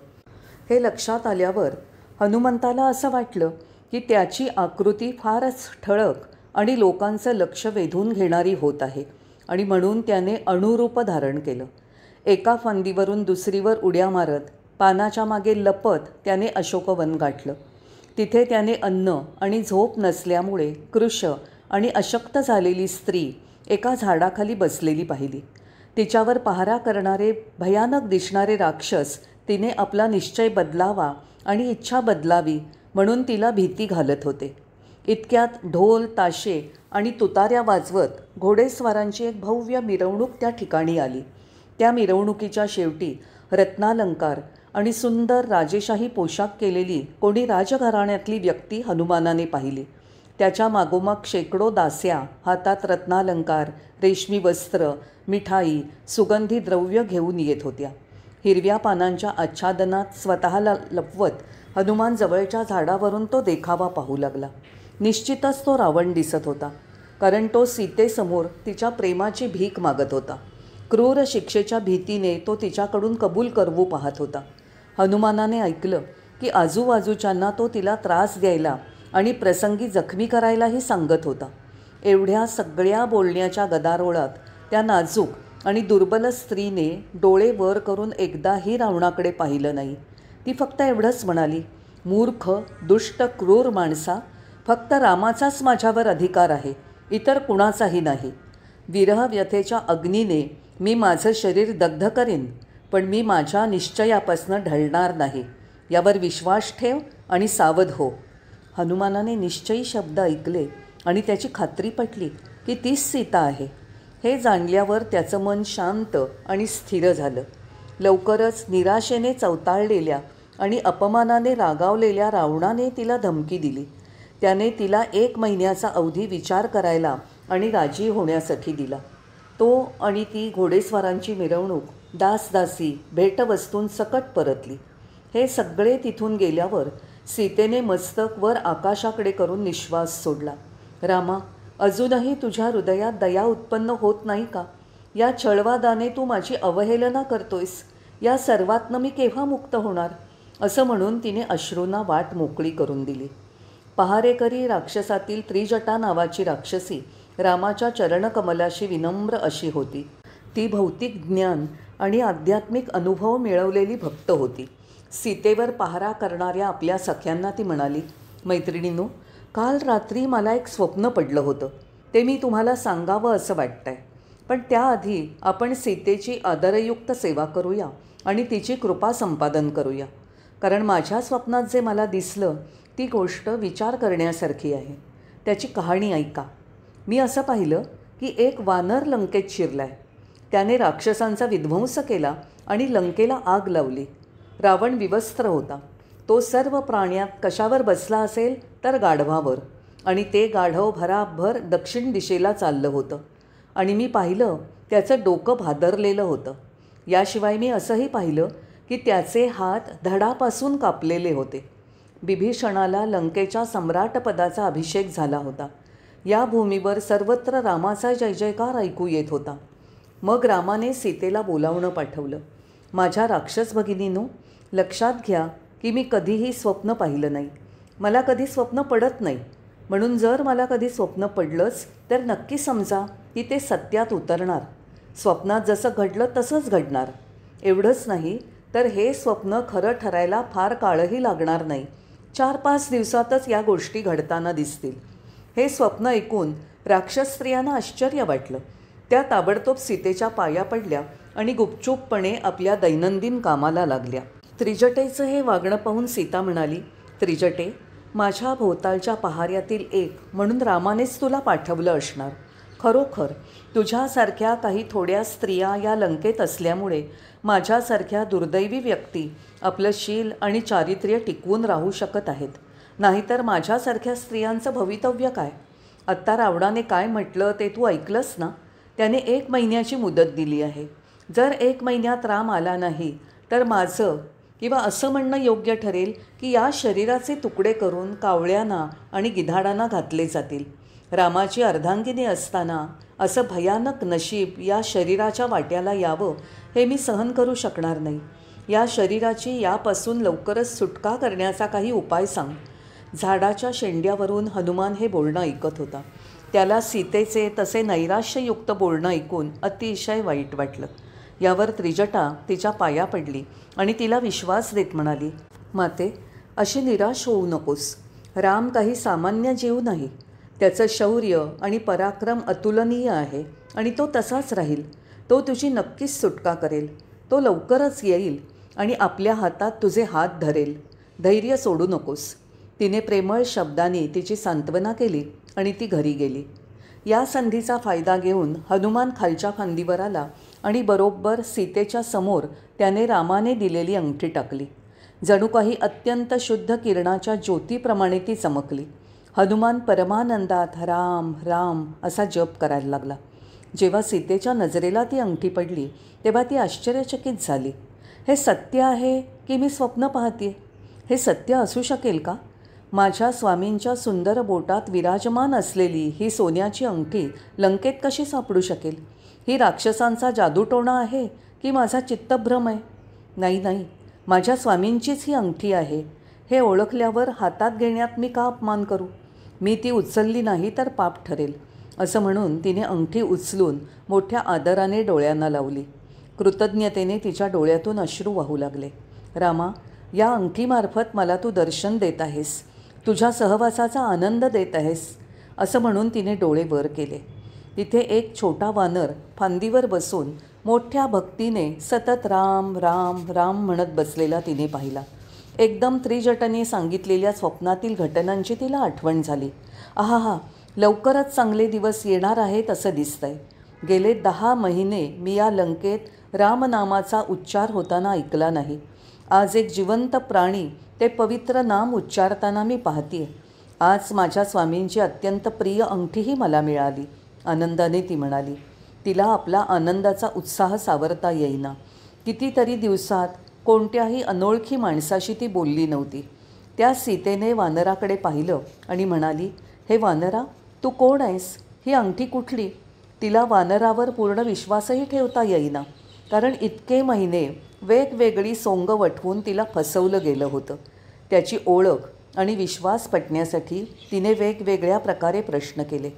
हे लक्षात आल्यावर हनुमंताला असं वाटलं की त्याची आकृती फारच ठळक आणि लोकांचं लक्ष वेधून घेणारी होत आहे आणि म्हणून त्याने अणुरूप धारण केलं. एका फांदीवरून दुसरीवर उड्या मारत पानाच्या मागे लपत त्याने अशोकवन गाठलं. तिथे त्याने अन्न आणि झोप नसल्यामुळे कृश आणि अशक्त झालेली स्त्री एका झाडाखाली बसलेली पाहिली. तिच्यावर पहारा करणारे भयानक दिसणारे राक्षस तिने आपला निश्चय बदलावा आणि इच्छा बदलावी म्हणून तिला भीती घालत होते. इतक्यात ढोल ताशे आणि तुताऱ्या वाजवत घोडेस्वारांची एक भव्य मिरवणूक त्या ठिकाणी आली. त्या मिरवणुकीच्या शेवटी रत्नालंकार आणि सुंदर राजेशाही पोशाख केलेली कोणी राजघराण्यातली व्यक्ती हनुमानाने पाहिली. त्याच्या मागोमाग शेकडो दास्या हातात रत्नालंकार, रेशमी वस्त्र, मिठाई, सुगंधी द्रव्य घेऊन येत होत्या. हिरव्या पानांच्या आच्छादनात स्वतःला लपवत हनुमान जवळच्या झाडावरून तो देखावा पाहू लागला. निश्चितच तो रावण दिसत होता, कारण तो सीतेसमोर तिच्या प्रेमाची भीक मागत होता. क्रूर शिक्षेच्या भीतीने तो तिच्याकडून कबूल करवू पाहत होता. हनुमानाने ऐकलं की आजूबाजूच्यांना तो तिला त्रास द्यायला आणि प्रसंगी जखमी करायलाही सांगत होता. एवढ्या सगळ्या बोलण्याच्या गदारोळात त्या नाजूक आणि दुर्बल स्त्रीने डोळे वर करून एकदाही रावणाकडे पाहिलं नाही. ती फक्त एवढंच म्हणाली, मूर्ख, दुष्ट, क्रूर माणसा, फक्त रामाचाच माझ्यावर अधिकार आहे, इतर कुणाचाही नाही. विरह व्यथेच्या अग्नीने मी माझं शरीर दग्ध करीन, पण मी माझ्या निश्चयापासून ढळणार नाही. यावर विश्वास ठेव आणि सावध हो. हनुमानाने निश्चयी शब्द ऐकले आणि त्याची खात्री पटली की तीच सीता आहे. हे जाणल्यावर त्याचं मन शांत आणि स्थिर झालं. लवकरच निराशेने चवताळलेल्या आणि अपमानाने रागावलेल्या रावणाने तिला धमकी दिली. त्याने तिला 1 महिन्याचा अवधी विचार करायला आणि राजी होण्यासाठी दिला. तो आणि ती घोडेस्वारांची मिरवणूक दासदासी भेटवस्तूंसकट परतली. हे सगळे तिथून गेल्यावर सीतेने मस्तक वर आकाशाकडे करून निश्वास सोडला. रामा, अजूनही तुझ्या हृदयात दया उत्पन्न होत नाही का? या छळवादाने तू माझी अवहेलना करतोयस. या सर्वातनं मी केव्हा मुक्त होणार? असं म्हणून तिने अश्रूंना वाट मोकळी करून दिली. पहारेकरी राक्षसातील त्रिजटा नावाची राक्षसी रामाच्या चरणकमलाशी विनम्र अशी होती. ती भौतिक ज्ञान आणि आध्यात्मिक अनुभव मिळवलेली भक्त होती. सीतेवर पहारा करणाऱ्या आपल्या सख्यांना ती म्हणाली, मैत्रिणींनो, काल रात्री मला एक स्वप्न पडलं होतं. ते मी तुम्हाला सांगावं असं वाटतंय. पण त्याआधी आपण सीतेची आदरयुक्त सेवा करूया आणि तिची कृपा संपादन करूया. कारण माझ्या स्वप्नात जे मला दिसलं ती गोष्ट विचार करण्यासारखी आहे. त्याची कहाणी ऐका. मी असं पाहिलं की एक वानर लंकेत शिरलाय. त्याने राक्षसांचा विध्वंस केला आणि लंकेला आग लावली. रावण विवस्त्र होता. तो सर्व प्राण्यात कशावर बसला असेल तर गाढवावर, आणि ते गाढव भराभर दक्षिण दिशेला चाललं होतं. आणि मी पाहिलं त्याचं डोकं भादरलेलं होतं. याशिवाय मी असंही पाहिलं की त्याचे हात धडापासून कापलेले होते. बिभीषणाला लंकेच्या सम्राटपदाचा अभिषेक झाला होता. या भूमीवर सर्वत्र रामाचा जय जयकार ऐकू येत होता. मग रामाने सीतेला बोलावणं पाठवलं. माझ्या राक्षस भगिनीनो, लक्षात घ्या की मी कधीही स्वप्न पाहिलं नाही. मला कधी स्वप्न पडत नाही. म्हणून जर मला कधी स्वप्न पडलंच तर नक्की समजा की ते सत्यात उतरणार. स्वप्नात जसं घडलं तसंच घडणार. एवढंच नाही तर हे स्वप्न खरं ठरायला फार काळही लागणार नाही. 4-5 दिवसातच या गोष्टी घडताना दिसतील. हे स्वप्न ऐकून राक्षस स्त्रियांना आश्चर्य वाटलं. त्या ताबडतोब सीतेच्या पाया पडल्या आणि गुपचूपपणे आपल्या दैनंदिन कामाला लागल्या. त्रिजटेचं हे वागणं पाहून सीता म्हणाली, त्रिजटे, माझ्या भोवतालच्या पहाऱ्यातील एक म्हणून रामानेच तुला पाठवलं असणार. खरोखर तुझ्यासारख्या काही थोड्या स्त्रिया या लंकेत असल्यामुळे माझ्यासारख्या दुर्दैवी व्यक्ती आपलं शील आणि चारित्र्य टिकवून राहू शकत आहेत. नाहीतर माझ्यासारख्या स्त्रियांचं भवितव्य काय? आत्ता रावणाने काय म्हटलं ते तू ऐकलंस ना? त्याने 1 महिन्याची मुदत दिली आहे. जर 1 महिन्यात राम आला नाही तर माझं किंवा असं म्हणणं योग्य ठरेल की या शरीराचे तुकडे करून कावळ्यांना आणि गिधाडांना घातले जातील. रामाची अर्धांगिनी असताना असं भयानक नशीब या शरीराच्या वाट्याला यावं हे मी सहन करू शकणार नाही. या शरीराची यापासून लवकरच सुटका करण्याचा काही उपाय सांग. झाडाच्या शेंड्यावरून हनुमान हे बोलणं ऐकत होता. त्याला सीतेचे तसे नैराश्ययुक्त बोलणं ऐकून अतिशय वाईट वाटलं. यावर त्रिजटा तिच्या पाया पडली आणि तिला विश्वास देत म्हणाली, माते, अशी निराश होऊ नकोस. राम काही सामान्य जीव नाही. त्याचं शौर्य आणि पराक्रम अतुलनीय आहे आणि तो तसाच राहील. तो तुझी नक्कीच सुटका करेल. तो लवकरच येईल आणि आपल्या हातात तुझे हात धरेल. धैर्य सोडू नकोस. तिने प्रेमळ शब्दांनी तिची सांत्वना केली आणि ती घरी गेली. या संधीचा फायदा घेऊन हनुमान खालच्या फांदीवर आला आणि बरोबर सीतेच्या समोर त्याने रामाने दिलेली अंगठी टाकली. जणू काही अत्यंत शुद्ध किरणाच्या ज्योतीप्रमाणे ती चमकली. हनुमान परमानंदात राम राम असा जप करायला लागला. जेव्हा सीतेच्या नजरेला ती अंगठी पडली तेव्हा ती आश्चर्यचकित झाली. हे सत्य आहे की मी स्वप्न पाहते? हे सत्य असू शकेल का? माझ्या स्वामींच्या सुंदर बोटात विराजमान असलेली ही सोन्याची अंगठी लंकेत कशी सापडू शकेल? ही राक्षसांचा जादूटोणा आहे की माझा चित्तभ्रम आहे? नाही नाही, माझ्या स्वामींचीच ही अंगठी आहे. हे ओळखल्यावर हातात घेण्यात मी का अपमान करू? मी ती उचलली नाही तर पाप ठरेल. असं म्हणून तिने अंगठी उचलून मोठ्या आदराने डोळ्यांना लावली. कृतज्ञतेने तिच्या डोळ्यातून अश्रू वाहू लागले. रामा, या अंगठीमार्फत मला तू दर्शन देत आहेस. तुझ्या सहवासाचा आनंद देत आहेस. असं म्हणून तिने डोळे वर केले. तिथे एक छोटा वानर फांदीवर बसून मोठ्या भक्तीने सतत राम राम राम म्हणत बसलेला तिने पाहिला. एकदम त्रिजटाने सांगितलेल्या स्वप्नातील घटनांची तिला आठवण झाली. आहा, लवकरच चांगले दिवस येणार आहेत असं दिसतंय. गेले 10 महिने मी या लंकेत रामनामाचा उच्चार होताना ऐकला नाही. आज एक जिवंत प्राणी ते पवित्र नाम उच्चारताना मी पाहतीये. आज माझ्या स्वामींची अत्यंत प्रिय अंगठीही मला मिळाली. आनंदाने ती म्हणाली. तिला आपला आनंदाचा उत्साह सावरता येईना. कितीतरी दिवसात कोणत्याही अनोळखी माणसाशी ती बोलली नव्हती. त्या सीतेने वानराकडे पाहिलं आणि म्हणाली, हे वानरा, तू कोण आहेस? ही अंगठी कुठली? तिला वानरावर पूर्ण विश्वासही ठेवता येईना, कारण इतके महिने वेगवेगळी सोंग वठवून तिला फसवलं गेलं होतं. त्याची ओळख आणि विश्वास पटण्यासाठी तिने वेगवेगळ्या प्रकारे प्रश्न केले.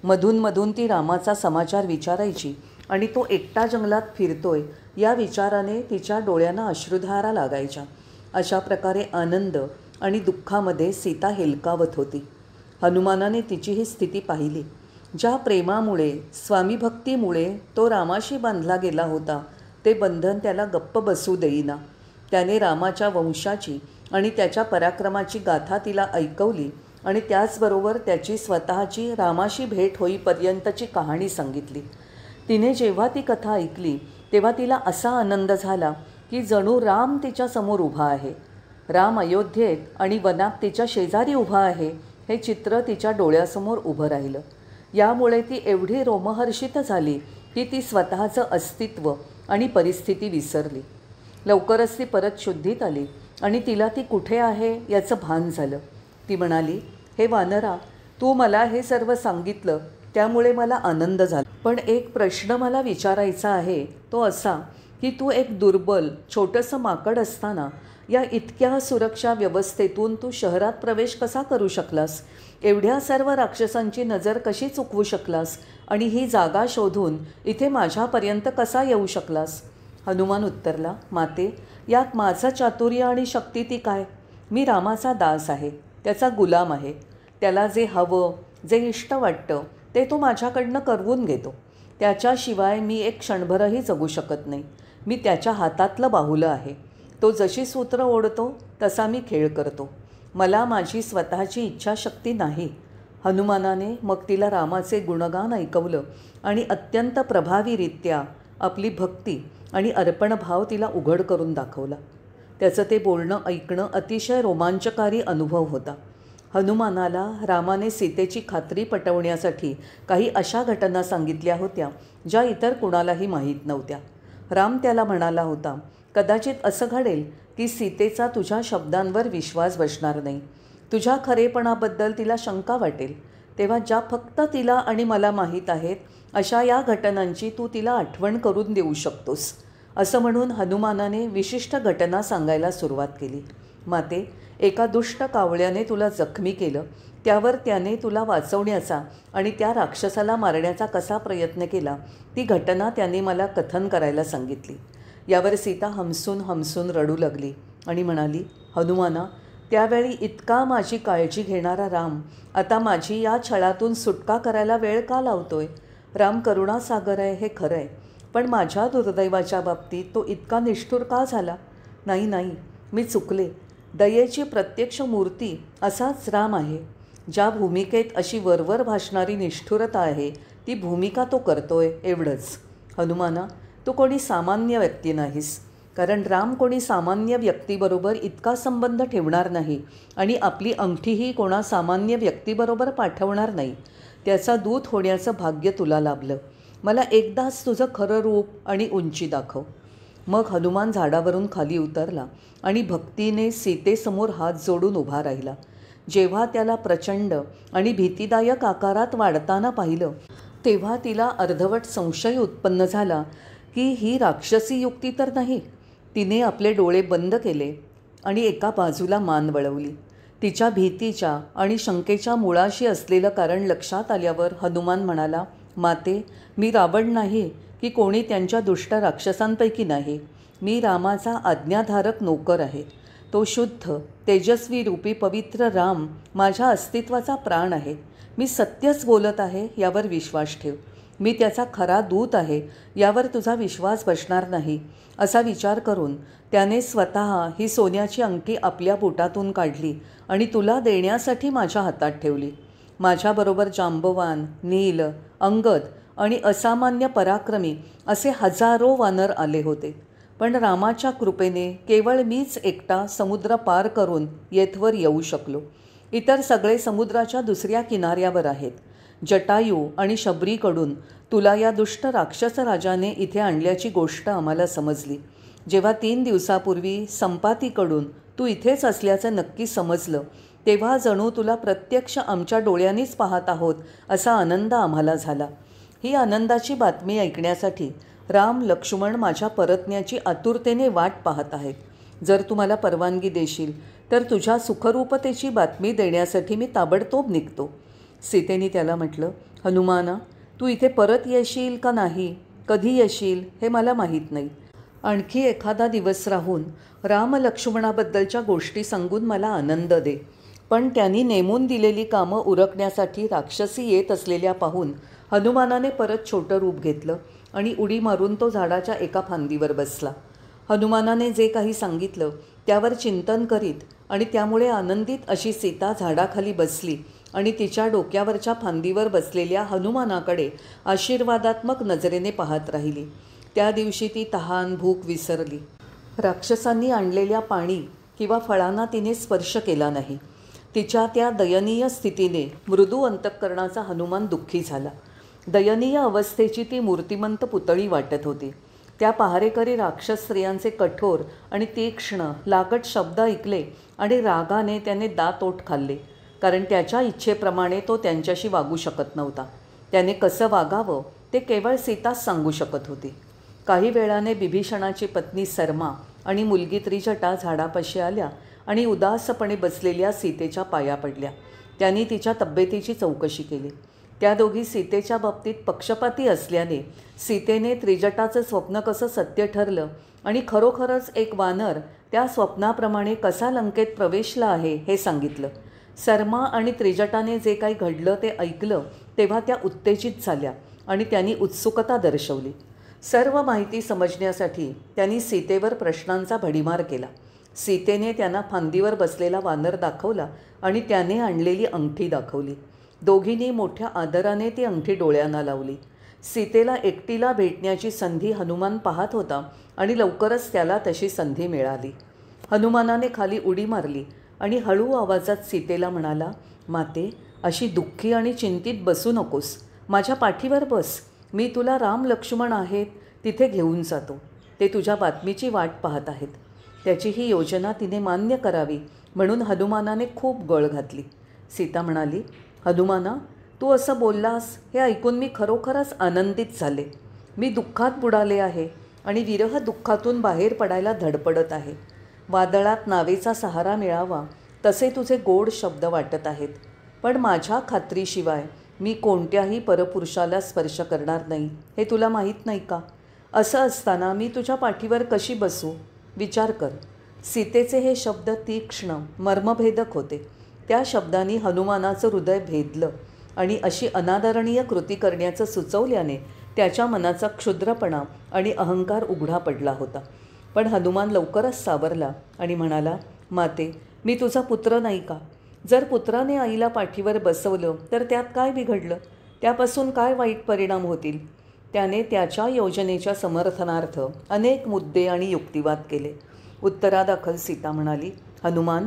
मधूनमधून ती रामाचा समाचार विचारायची आणि तो एकटा जंगलात फिरतोय या विचाराने तिच्या डोळ्यांना अश्रुधारा लागायच्या. अशा प्रकारे आनंद आणि दुःखामध्ये सीता हेलकावत होती. हनुमानाने तिची ही स्थिती पाहिली. ज्या प्रेमामुळे, स्वामीभक्तीमुळे तो रामाशी बांधला गेला होता, ते बंधन त्याला गप्प बसू देईना. त्याने रामाच्या वंशाची आणि त्याच्या पराक्रमाची गाथा तिला ऐकवली आणि त्याचबरोबर त्याची स्वतःची रामाशी भेट होईपर्यंतची कहाणी सांगितली. तिने जेव्हा ती कथा ऐकली तेव्हा तिला असा आनंद झाला की जणू राम तिच्यासमोर उभा आहे. राम अयोध्येत आणि वनात तिच्या शेजारी उभा आहे हे चित्र तिच्या डोळ्यासमोर उभं राहिलं. यामुळे ती एवढी रोमहर्षित झाली की ती स्वतःचं अस्तित्व आणि परिस्थिती विसरली. लवकरच ती परत शुद्धीत आली आणि तिला ती कुठे आहे याचं भान झालं. ती म्हणाली, हे वानरा, तू मला हे सर्व सांगितलं त्यामुळे मला आनंद झाला. पण एक प्रश्न मला विचारायचा आहे, तो असा की तू एक दुर्बल छोटंसं माकड असताना या इतक्या सुरक्षा व्यवस्थेतून तू शहरात प्रवेश कसा करू शकलास? एवढ्या सर्व राक्षसांची नजर कशी चुकवू शकलास? आणि ही जागा शोधून इथे माझ्यापर्यंत कसा येऊ शकलास? हनुमान उत्तरला, माते, यात माझं चातुर्य आणि शक्ती ती काय? मी रामाचा दास आहे, त्याचा गुलाम आहे. त्याला जे हवं, जे इष्ट वाटतं ते तो माझ्याकडनं करवून घेतो. त्याच्याशिवाय मी एक क्षणभरही जगू शकत नाही. मी त्याच्या हातातलं बाहुलं आहे. तो जशी सूत्र ओढतो तसा मी खेळ करतो. मला माझी स्वतःची इच्छाशक्ती नाही. हनुमानाने मग तिला रामाचे गुणगान ऐकवलं आणि अत्यंत प्रभावीरित्या आपली भक्ती आणि अर्पणभाव तिला उघड करून दाखवला. त्याचं ते बोलणं ऐकणं अतिशय रोमांचकारी अनुभव होता. हनुमानाला रामाने सीतेची खात्री पटवण्यासाठी काही अशा घटना सांगितल्या होत्या ज्या इतर कुणालाही माहीत नव्हत्या. राम त्याला म्हणाला होता, कदाचित असं घडेल की सीतेचा तुझ्या शब्दांवर विश्वास बसणार नाही. तुझ्या खरेपणाबद्दल तिला शंका वाटेल. तेव्हा ज्या फक्त तिला आणि मला माहीत आहेत अशा या घटनांची तू तिला आठवण करून देऊ शकतोस. असं म्हणून हनुमानाने विशिष्ट घटना सांगायला सुरुवात केली. माते, एका दुष्ट कावळ्याने तुला जखमी केलं. त्यावर त्याने तुला वाचवण्याचा आणि त्या राक्षसाला मारण्याचा कसा प्रयत्न केला ती घटना त्याने मला कथन करायला सांगितली. यावर सीता हमसून हमसून रडू लागली आणि म्हणाली, हनुमाना, त्यावेळी इतका माझी काळजी घेणारा राम आता माझी या छळातून सुटका करायला वेळ का लावतोय? राम करुणासागर आहे हे खरं आहे, पण माझ्या दुर्दैवाच्या बाबतीत तो इतका निष्ठुर का झाला? नाही नाही, मी चुकले. दयेची प्रत्यक्ष मूर्ती असाच राम आहे. ज्या भूमिकेत अशी वरवर भासणारी निष्ठुरता आहे ती भूमिका तो करतोय एवढंच. हनुमाना, तू कोणी सामान्य व्यक्ती नाहीस, कारण राम कोणी सामान्य व्यक्तीबरोबर इतका संबंध ठेवणार नाही आणि आपली अंगठीही कोणा सामान्य व्यक्तीबरोबर पाठवणार नाही. त्याचा दूत होण्याचं भाग्य तुला लाभलं. मला एकदाच तुझं खरं रूप आणि उंची दाखव. मग हनुमान झाडावरून खाली उतरला आणि भक्तीने सीतेसमोर हात जोडून उभा राहिला. जेव्हा त्याला प्रचंड आणि भीतीदायक आकारात वाढताना पाहिलं तेव्हा तिला अर्धवट संशय उत्पन्न झाला की ही राक्षसी युक्ती तर नाही. तिने आपले डोळे बंद केले आणि एका बाजूला मान वळवली. तिच्या भीतीच्या आणि शंकेच्या मुळाशी असलेलं कारण लक्षात आल्यावर हनुमान म्हणाला, माते, मी रावण नाही की कोणी त्यांच्या दुष्ट राक्षसांपैकी नाही. मी रामाचा आज्ञाधारक नोकर आहे. तो शुद्ध तेजस्वी रूपी पवित्र राम माझ्या अस्तित्वाचा प्राण आहे. मी सत्यच बोलत आहे यावर विश्वास ठेव. मी त्याचा खरा दूत आहे यावर तुझा विश्वास बसणार नाही. असा विचार करून त्याने स्वतः ही सोन्याची अंगठी आपल्या पोटातून काढली आणि तुला देण्यासाठी माझ्या हातात ठेवली. माझ्याबरोबर जांबवान, नील, अंगद आणि असामान्य पराक्रमी असे हजारो वानर आले होते, पण रामाच्या कृपेने केवळ मीच एकटा समुद्र पार करून येथवर येऊ शकलो. इतर सगळे समुद्राच्या दुसऱ्या किनाऱ्यावर आहेत. जटायू आणि शबरीकडून तुला या दुष्ट राक्षस राजाने इथे आणल्याची गोष्ट आम्हाला समजली. जेव्हा 3 दिवसापूर्वी संपातीकडून तू इथेच असल्याचं नक्की समजलं तेव्हा जणू तुला प्रत्यक्ष आमच्या डोळ्यांनीच पाहत आहोत असा आनंद आम्हाला झाला. ही आनंदाची बातमी ऐकण्यासाठी राम लक्ष्मण माझ्या परतण्याची आतुरतेने वाट पाहत आहेत. जर तू मला परवानगी देशील तर तुझ्या सुखरूपतेची बातमी देण्यासाठी मी ताबडतोब निघतो. सीतेने त्याला म्हटलं, हनुमाना, तू इथे परत येशील का नाही, कधी येशील हे मला माहीत नाही. आणखी एखादा दिवस राहून राम लक्ष्मणाबद्दलच्या गोष्टी सांगून मला आनंद दे. पण त्यांनी नेमून दिलेली कामं उरकण्यासाठी राक्षसी येत असलेल्या पाहून हनुमानाने परत छोटं रूप घेतलं आणि उडी मारून तो झाडाच्या एका फांदीवर बसला. हनुमानाने जे काही सांगितलं त्यावर चिंतन करीत आणि त्यामुळे आनंदित अशी सीता झाडाखाली बसली आणि तिच्या डोक्यावरच्या फांदीवर बसलेल्या हनुमानाकडे आशीर्वादात्मक नजरेने पाहत राहिली. त्या दिवशी ती तहान भूक विसरली. राक्षसांनी आणलेल्या पाणी किंवा फळांना तिने स्पर्श केला नाही. तिच्या त्या दयनीय स्थितीने मृदू अंतःकरणाचा हनुमान दुःखी झाला. दयनीय अवस्थेची ती मूर्तिमंत पुतळी वाटत होती. त्या पहारेकरी राक्षस स्त्रियांचे कठोर आणि तीक्ष्ण लागट शब्द ऐकले आणि रागाने त्याने दात ओठ खाल्ले, कारण त्याच्या इच्छेप्रमाणे तो त्यांच्याशी वागू शकत नव्हता. त्याने कसं वागावं ते केवळ सीताच सांगू शकत होती. काही वेळाने बिभीषणाची पत्नी सरमा आणि मुलगी त्रिजटा झाडापाशी आल्या आणि उदासपणे बसलेल्या सीतेच्या पाया पडल्या. त्यांनी तिच्या तब्येतीची चौकशी केली. त्या दोघी सीतेच्या बाबतीत पक्षपाती असल्याने सीतेने त्रिजटाचं स्वप्न कसं सत्य ठरलं आणि खरोखरच एक वानर त्या स्वप्नाप्रमाणे कसा लंकेत प्रवेशला आहे हे सांगितलं. सरमा आणि त्रिजटाने जे काही घडलं ते ऐकलं तेव्हा त्या उत्तेजित झाल्या आणि त्यांनी उत्सुकता दर्शवली. सर्व माहिती समजण्यासाठी त्यांनी सीतेवर प्रश्नांचा भडीमार केला. सीतेने त्यांना फांदीवर बसलेला वानर दाखवला आणि त्याने आणलेली अंगठी दाखवली. दोघींनी मोठ्या आदराने ती अंगठी डोळ्यांना लावली. सीतेला एकटीला भेटण्याची संधी हनुमान पाहत होता आणि लवकरच त्याला तशी संधी मिळाली. हनुमानाने खाली उडी मारली आणि हळू आवाजात सीतेला म्हणाला, माते, अशी दुःखी आणि चिंतित बसू नकोस. माझ्या पाठीवर बस. मी तुला राम लक्ष्मण आहेत तिथे घेऊन जातो. ते तुझ्या बातमीची वाट पाहत आहेत. त्याची ही योजना तिने मान्य करावी म्हणून हनुमानाने खूप गळ घातली. सीता म्हणाली, हनुमाना, तू असं बोललास हे ऐकून मी खरोखरच आनंदित झाले. मी दुःखात बुडाले आहे आणि विरह दुःखातून बाहेर पडायला धडपडत आहे. वादळात नावेचा सहारा मिळावा तसे तुझे गोड शब्द वाटत आहेत. पण माझ्या खात्रीशिवाय मी कोणत्याही परपुरुषाला स्पर्श करणार नाही, हे तुला माहीत नाही का? असं असताना मी तुझ्या पाठीवर कशी बसू? विचार कर. सीतेचे हे शब्द तीक्ष्ण मर्मभेदक होते. त्या शब्दांनी हनुमानाचं हृदय भेदलं आणि अशी अनादरणीय कृती करण्याचं सुचवल्याने त्याच्या मनाचा क्षुद्रपणा आणि अहंकार उघडा पडला होता. पण हनुमान लवकरच सावरला आणि म्हणाला, माते, मी तुझा पुत्र नाही का? जर पुत्राने आईला पाठीवर बसवलं तर त्यात काय बिघडलं? त्यापासून काय वाईट परिणाम होतील? त्याने त्याच्या योजनेच्या समर्थनार्थ अनेक मुद्दे आणि युक्तिवाद केले. उत्तरादाखल सीता म्हणाली, हनुमान,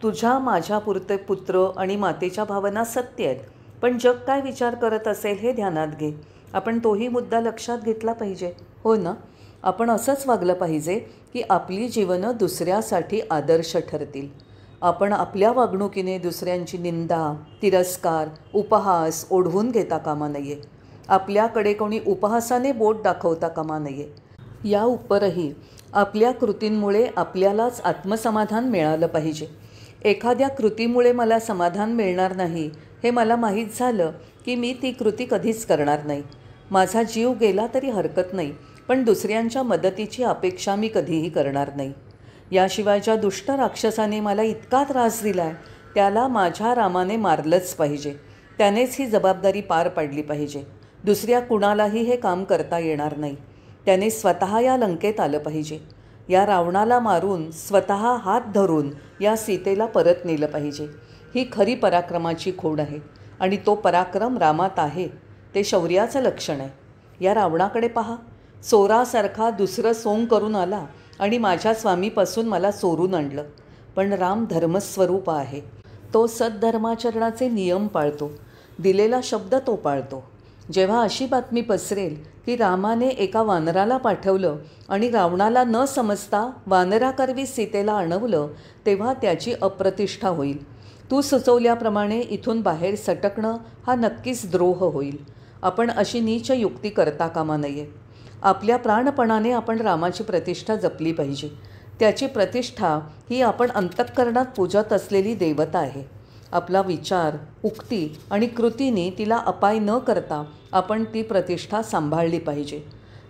तुझ्या माझ्या पुत्र आणि मातेच्या भावना सत्य आहेत, पण जग काय विचार करत असेल हे ध्यानात घे. आपण तोही मुद्दा लक्षात घेतला पाहिजे, हो ना? आपण असंच वागलं पाहिजे की आपली जीवनं दुसऱ्यासाठी आदर्श ठरतील. आपण आपल्या वागणुकीने दुसऱ्यांची निंदा, तिरस्कार, उपहास ओढवून घेता कामा नये. आपल्याकडे कोणी उपहासाने बोट दाखवता कामा नये. या उपरही आपल्या कृतींमुळे आपल्यालाच आत्मसमाधान मिळालं पाहिजे. एखाद्या कृतीमुळे मला समाधान मिळणार नाही हे मला माहीत झालं की मी ती कृती कधीच करणार नाही. माझा जीव गेला तरी हरकत नाही, पण दुसऱ्यांच्या मदतीची अपेक्षा मी कधीही करणार नाही. याशिवाय ज्या दुष्ट राक्षसाने मला इतका त्रास दिला आहे त्याला माझ्या रामाने मारलंच पाहिजे. त्यानेच ही जबाबदारी पार पाडली पाहिजे. दुसऱ्या कुणालाही हे काम करता येणार नाही. त्याने स्वतः या लंकेत आलं पाहिजे. या रावणाला मारून स्वतः हात धरून या सीतेला परत नेलं पाहिजे. ही खरी पराक्रमाची खोड आहे आणि तो पराक्रम रामात आहे. ते शौर्याचं लक्षण आहे. या रावणाकडे पहा. चोरासारखा दुसरं सोंग करून आला आणि माझ्या स्वामीपासून मला चोरून आणलं. पण राम धर्मस्वरूप आहे. तो सद्धर्माचरणाचे नियम पाळतो. दिलेला शब्द तो पाळतो. जेव्हा अशी बातमी पसरेल की रामाने एका वानराला पाठवलं आणि रावणाला न समजता वानराकरवी सीतेला आणवलं, तेव्हा त्याची अप्रतिष्ठा होईल. तू सुचवल्याप्रमाणे इथून बाहेर सटकणं हा नक्कीच द्रोह होईल. आपण अशी नीच युक्ती करता कामा नये. आपल्या प्राणपणाने आपण रामाची प्रतिष्ठा जपली पाहिजे. त्याची प्रतिष्ठा ही आपण अंतःकरणात पूजत असलेली देवता आहे. आपला विचार, उक्ती आणि कृतीने तिला अपाय न करता आपण ती प्रतिष्ठा सांभाळली पाहिजे.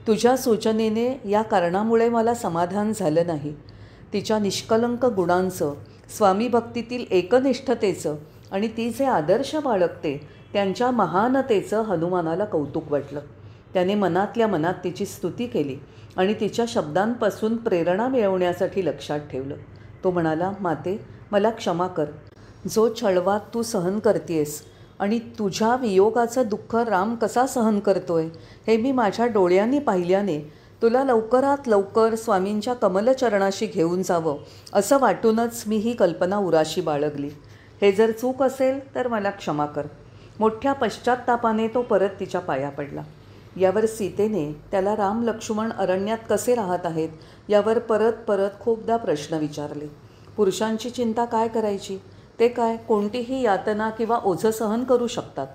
तुझ्या सूचनेने या कारणामुळे मला समाधान झालं नाही. तिच्या निष्कलंक गुणांचं, स्वामीभक्तीतील एकनिष्ठतेचं आणि ती जे आदर्श बाळगते त्यांच्या महानतेचं हनुमानाला कौतुक वाटलं. त्याने मनातल्या मनात तिची स्तुती केली आणि तिच्या शब्दांपासून प्रेरणा मिळवण्यासाठी लक्षात ठेवलं. तो म्हणाला, माते, मला क्षमा कर. जो छळवाद तू सहन करतेस आणि तुझ्या वियोगाचं दुःख राम कसा सहन करतोय हे मी माझ्या डोळ्यांनी पाहिल्याने तुला लवकरात लवकर स्वामींच्या कमलचरणाशी घेऊन जावं असं वाटूनच मी ही कल्पना उराशी बाळगली. हे जर चूक असेल तर मला क्षमा कर. मोठ्या पश्चात्तापाने तो परत तिच्या पाया पडला. यावर सीतेने त्याला राम लक्ष्मण अरण्यात कसे राहत आहेत यावर परत परत खूपदा प्रश्न विचारले. पुरुषांची चिंता काय करायची? ते काय कोणतीही यातना किंवा ओझं सहन करू शकतात.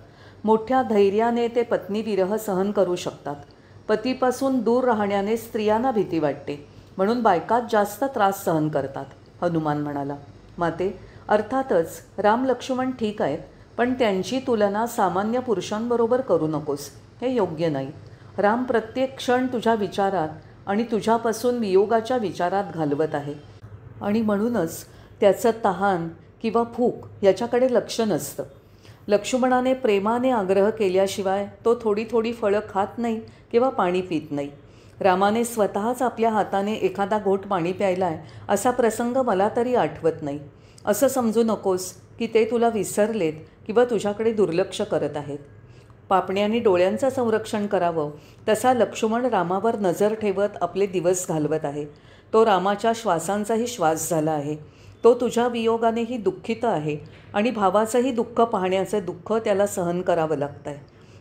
मोठ्या धैर्याने ते पत्नी विरह सहन करू शकतात. पतीपासून दूर राहण्याने स्त्रियांना भीती वाटते, म्हणून बायकाच जास्त त्रास सहन करतात. हनुमान म्हणाला, माते, अर्थातच राम लक्ष्मण ठीक आहेत, पण त्यांची तुलना सामान्य पुरुषांबरोबर करू नकोस. हे योग्य नाही. राम प्रत्येक क्षण तुझ्या विचारात आणि तुझ्यापासून वियोगाच्या विचारात घालवत आहे आणि म्हणूनच त्याचं तहान किंवा भूक याच्याकडे लक्ष नसतं. लक्ष्मणाने प्रेमाने आग्रह केल्याशिवाय तो थोडी थोडी फळं खात नाही किंवा पाणी पित नाही. रामाने स्वतःच आपल्या हाताने एखादा घोट पाणी प्यायला आहे असा प्रसंग मला तरी आठवत नाही. असं समजू नकोस की ते तुला विसरलेत किंवा तुझ्याकडे दुर्लक्ष करत आहेत. पापण्याने डोळ्यांचं संरक्षण करावं तसा लक्ष्मण रामावर नजर ठेवत आपले दिवस घालवत आहे. तो रामाच्या श्वासांचाही श्वास झाला आहे. तो तुझ्या वियोगानेही दुःखित आहे आणि भावाचंही दुःख पाहण्याचं दुःख त्याला सहन करावं लागतं आहे.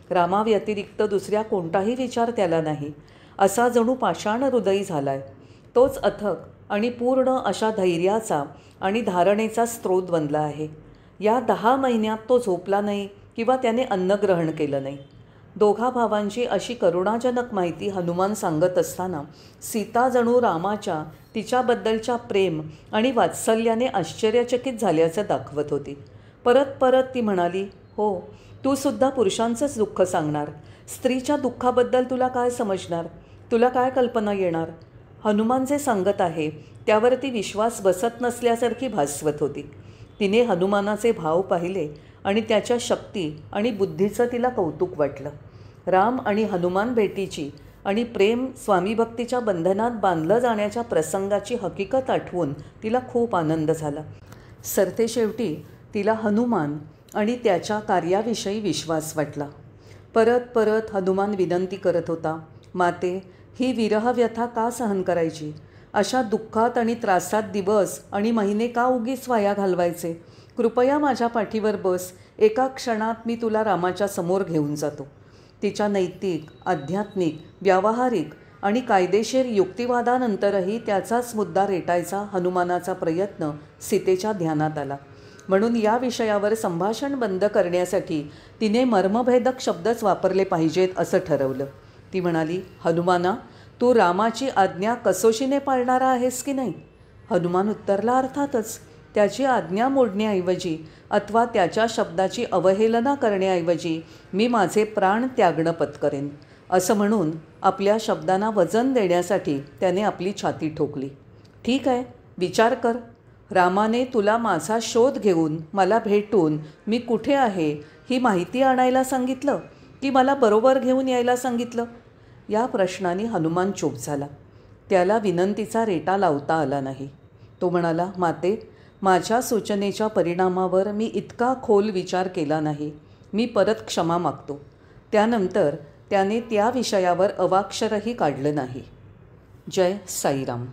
रामाव्यतिरिक्त दुसऱ्या कोणताही विचार त्याला नाही. असा जणू पाषाण हृदयी झाला आहे. तोच अथक आणि पूर्ण अशा धैर्याचा आणि धारणेचा स्रोत बनला आहे. या 10 महिन्यात तो झोपला नाही किंवा त्याने अन्नग्रहण केलं नाही. दोघा भावांची अशी करुणाजनक माहिती हनुमान सांगत असताना सीता जणू रामाच्या तिच्याबद्दलच्या प्रेम आणि वात्सल्याने आश्चर्यचकित झाल्याचं दाखवत होती. परत परत ती म्हणाली, हो, तू सुद्धा पुरुषांचंच दुःख सांगणार. स्त्रीच्या दुःखाबद्दल तुला काय समजणार? तुला काय कल्पना येणार? हनुमान जे सांगत आहे त्यावरती विश्वास बसत नसल्यासारखी भासवत होती. तिने हनुमानाचे भाव पाहिले आणि त्याच्या शक्ती आणि बुद्धीचं तिला कौतुक वाटलं. राम आणि हनुमान भेटीची आणि प्रेम स्वामीभक्तीच्या बंधनात बांधलं जाण्याच्या प्रसंगाची हकीकत आठवून तिला खूप आनंद झाला. सरतेशेवटी तिला हनुमान आणि त्याच्या कार्याविषयी विश्वास वाटला. परत परत हनुमान विनंती करत होता, माते, ही विरहव्यथा का सहन करायची? अशा दुःखात आणि त्रासात दिवस आणि महिने का उगीच वाया घालवायचे? कृपया माझ्या पाठीवर बस. एका क्षणात मी तुला रामाच्या समोर घेऊन जातो. तिच्या नैतिक, आध्यात्मिक, व्यावहारिक आणि कायदेशीर युक्तिवादानंतरही त्याचाच मुद्दा रेटायचा हनुमानाचा प्रयत्न सीतेच्या ध्यानात आला. म्हणून या विषयावर संभाषण बंद करण्यासाठी तिने मर्मभेदक शब्दच वापरले पाहिजेत असं ठरवलं. ती म्हणाली, हनुमाना, तू रामाची आज्ञा कसोशीने पाळणारा आहेस की नाही? हनुमान उत्तरला, अर्थातच. त्याची आज्ञा मोडण्याऐवजी अथवा त्याच्या शब्दाची अवहेलना करण्याऐवजी मी माझे प्राण त्यागणं पत्करेन. असं म्हणून आपल्या शब्दांना वजन देण्यासाठी त्याने आपली छाती ठोकली. ठीक आहे, विचार कर. रामाने तुला माझा शोध घेऊन मला भेटून मी कुठे आहे ही माहिती आणायला सांगितलं की मला बरोबर घेऊन यायला सांगितलं? या प्रश्नाने हनुमान चूप झाला. त्याला विनंतीचा रेटा लावता आला नाही. तो म्हणाला, माते, माझ्या सूचनेच्या परिणामावर मी इतका खोल विचार केला नाही. मी परत क्षमा मागतो. त्यानंतर त्याने त्या विषयावर अवाक्षरही काढलं नाही. जय साईराम.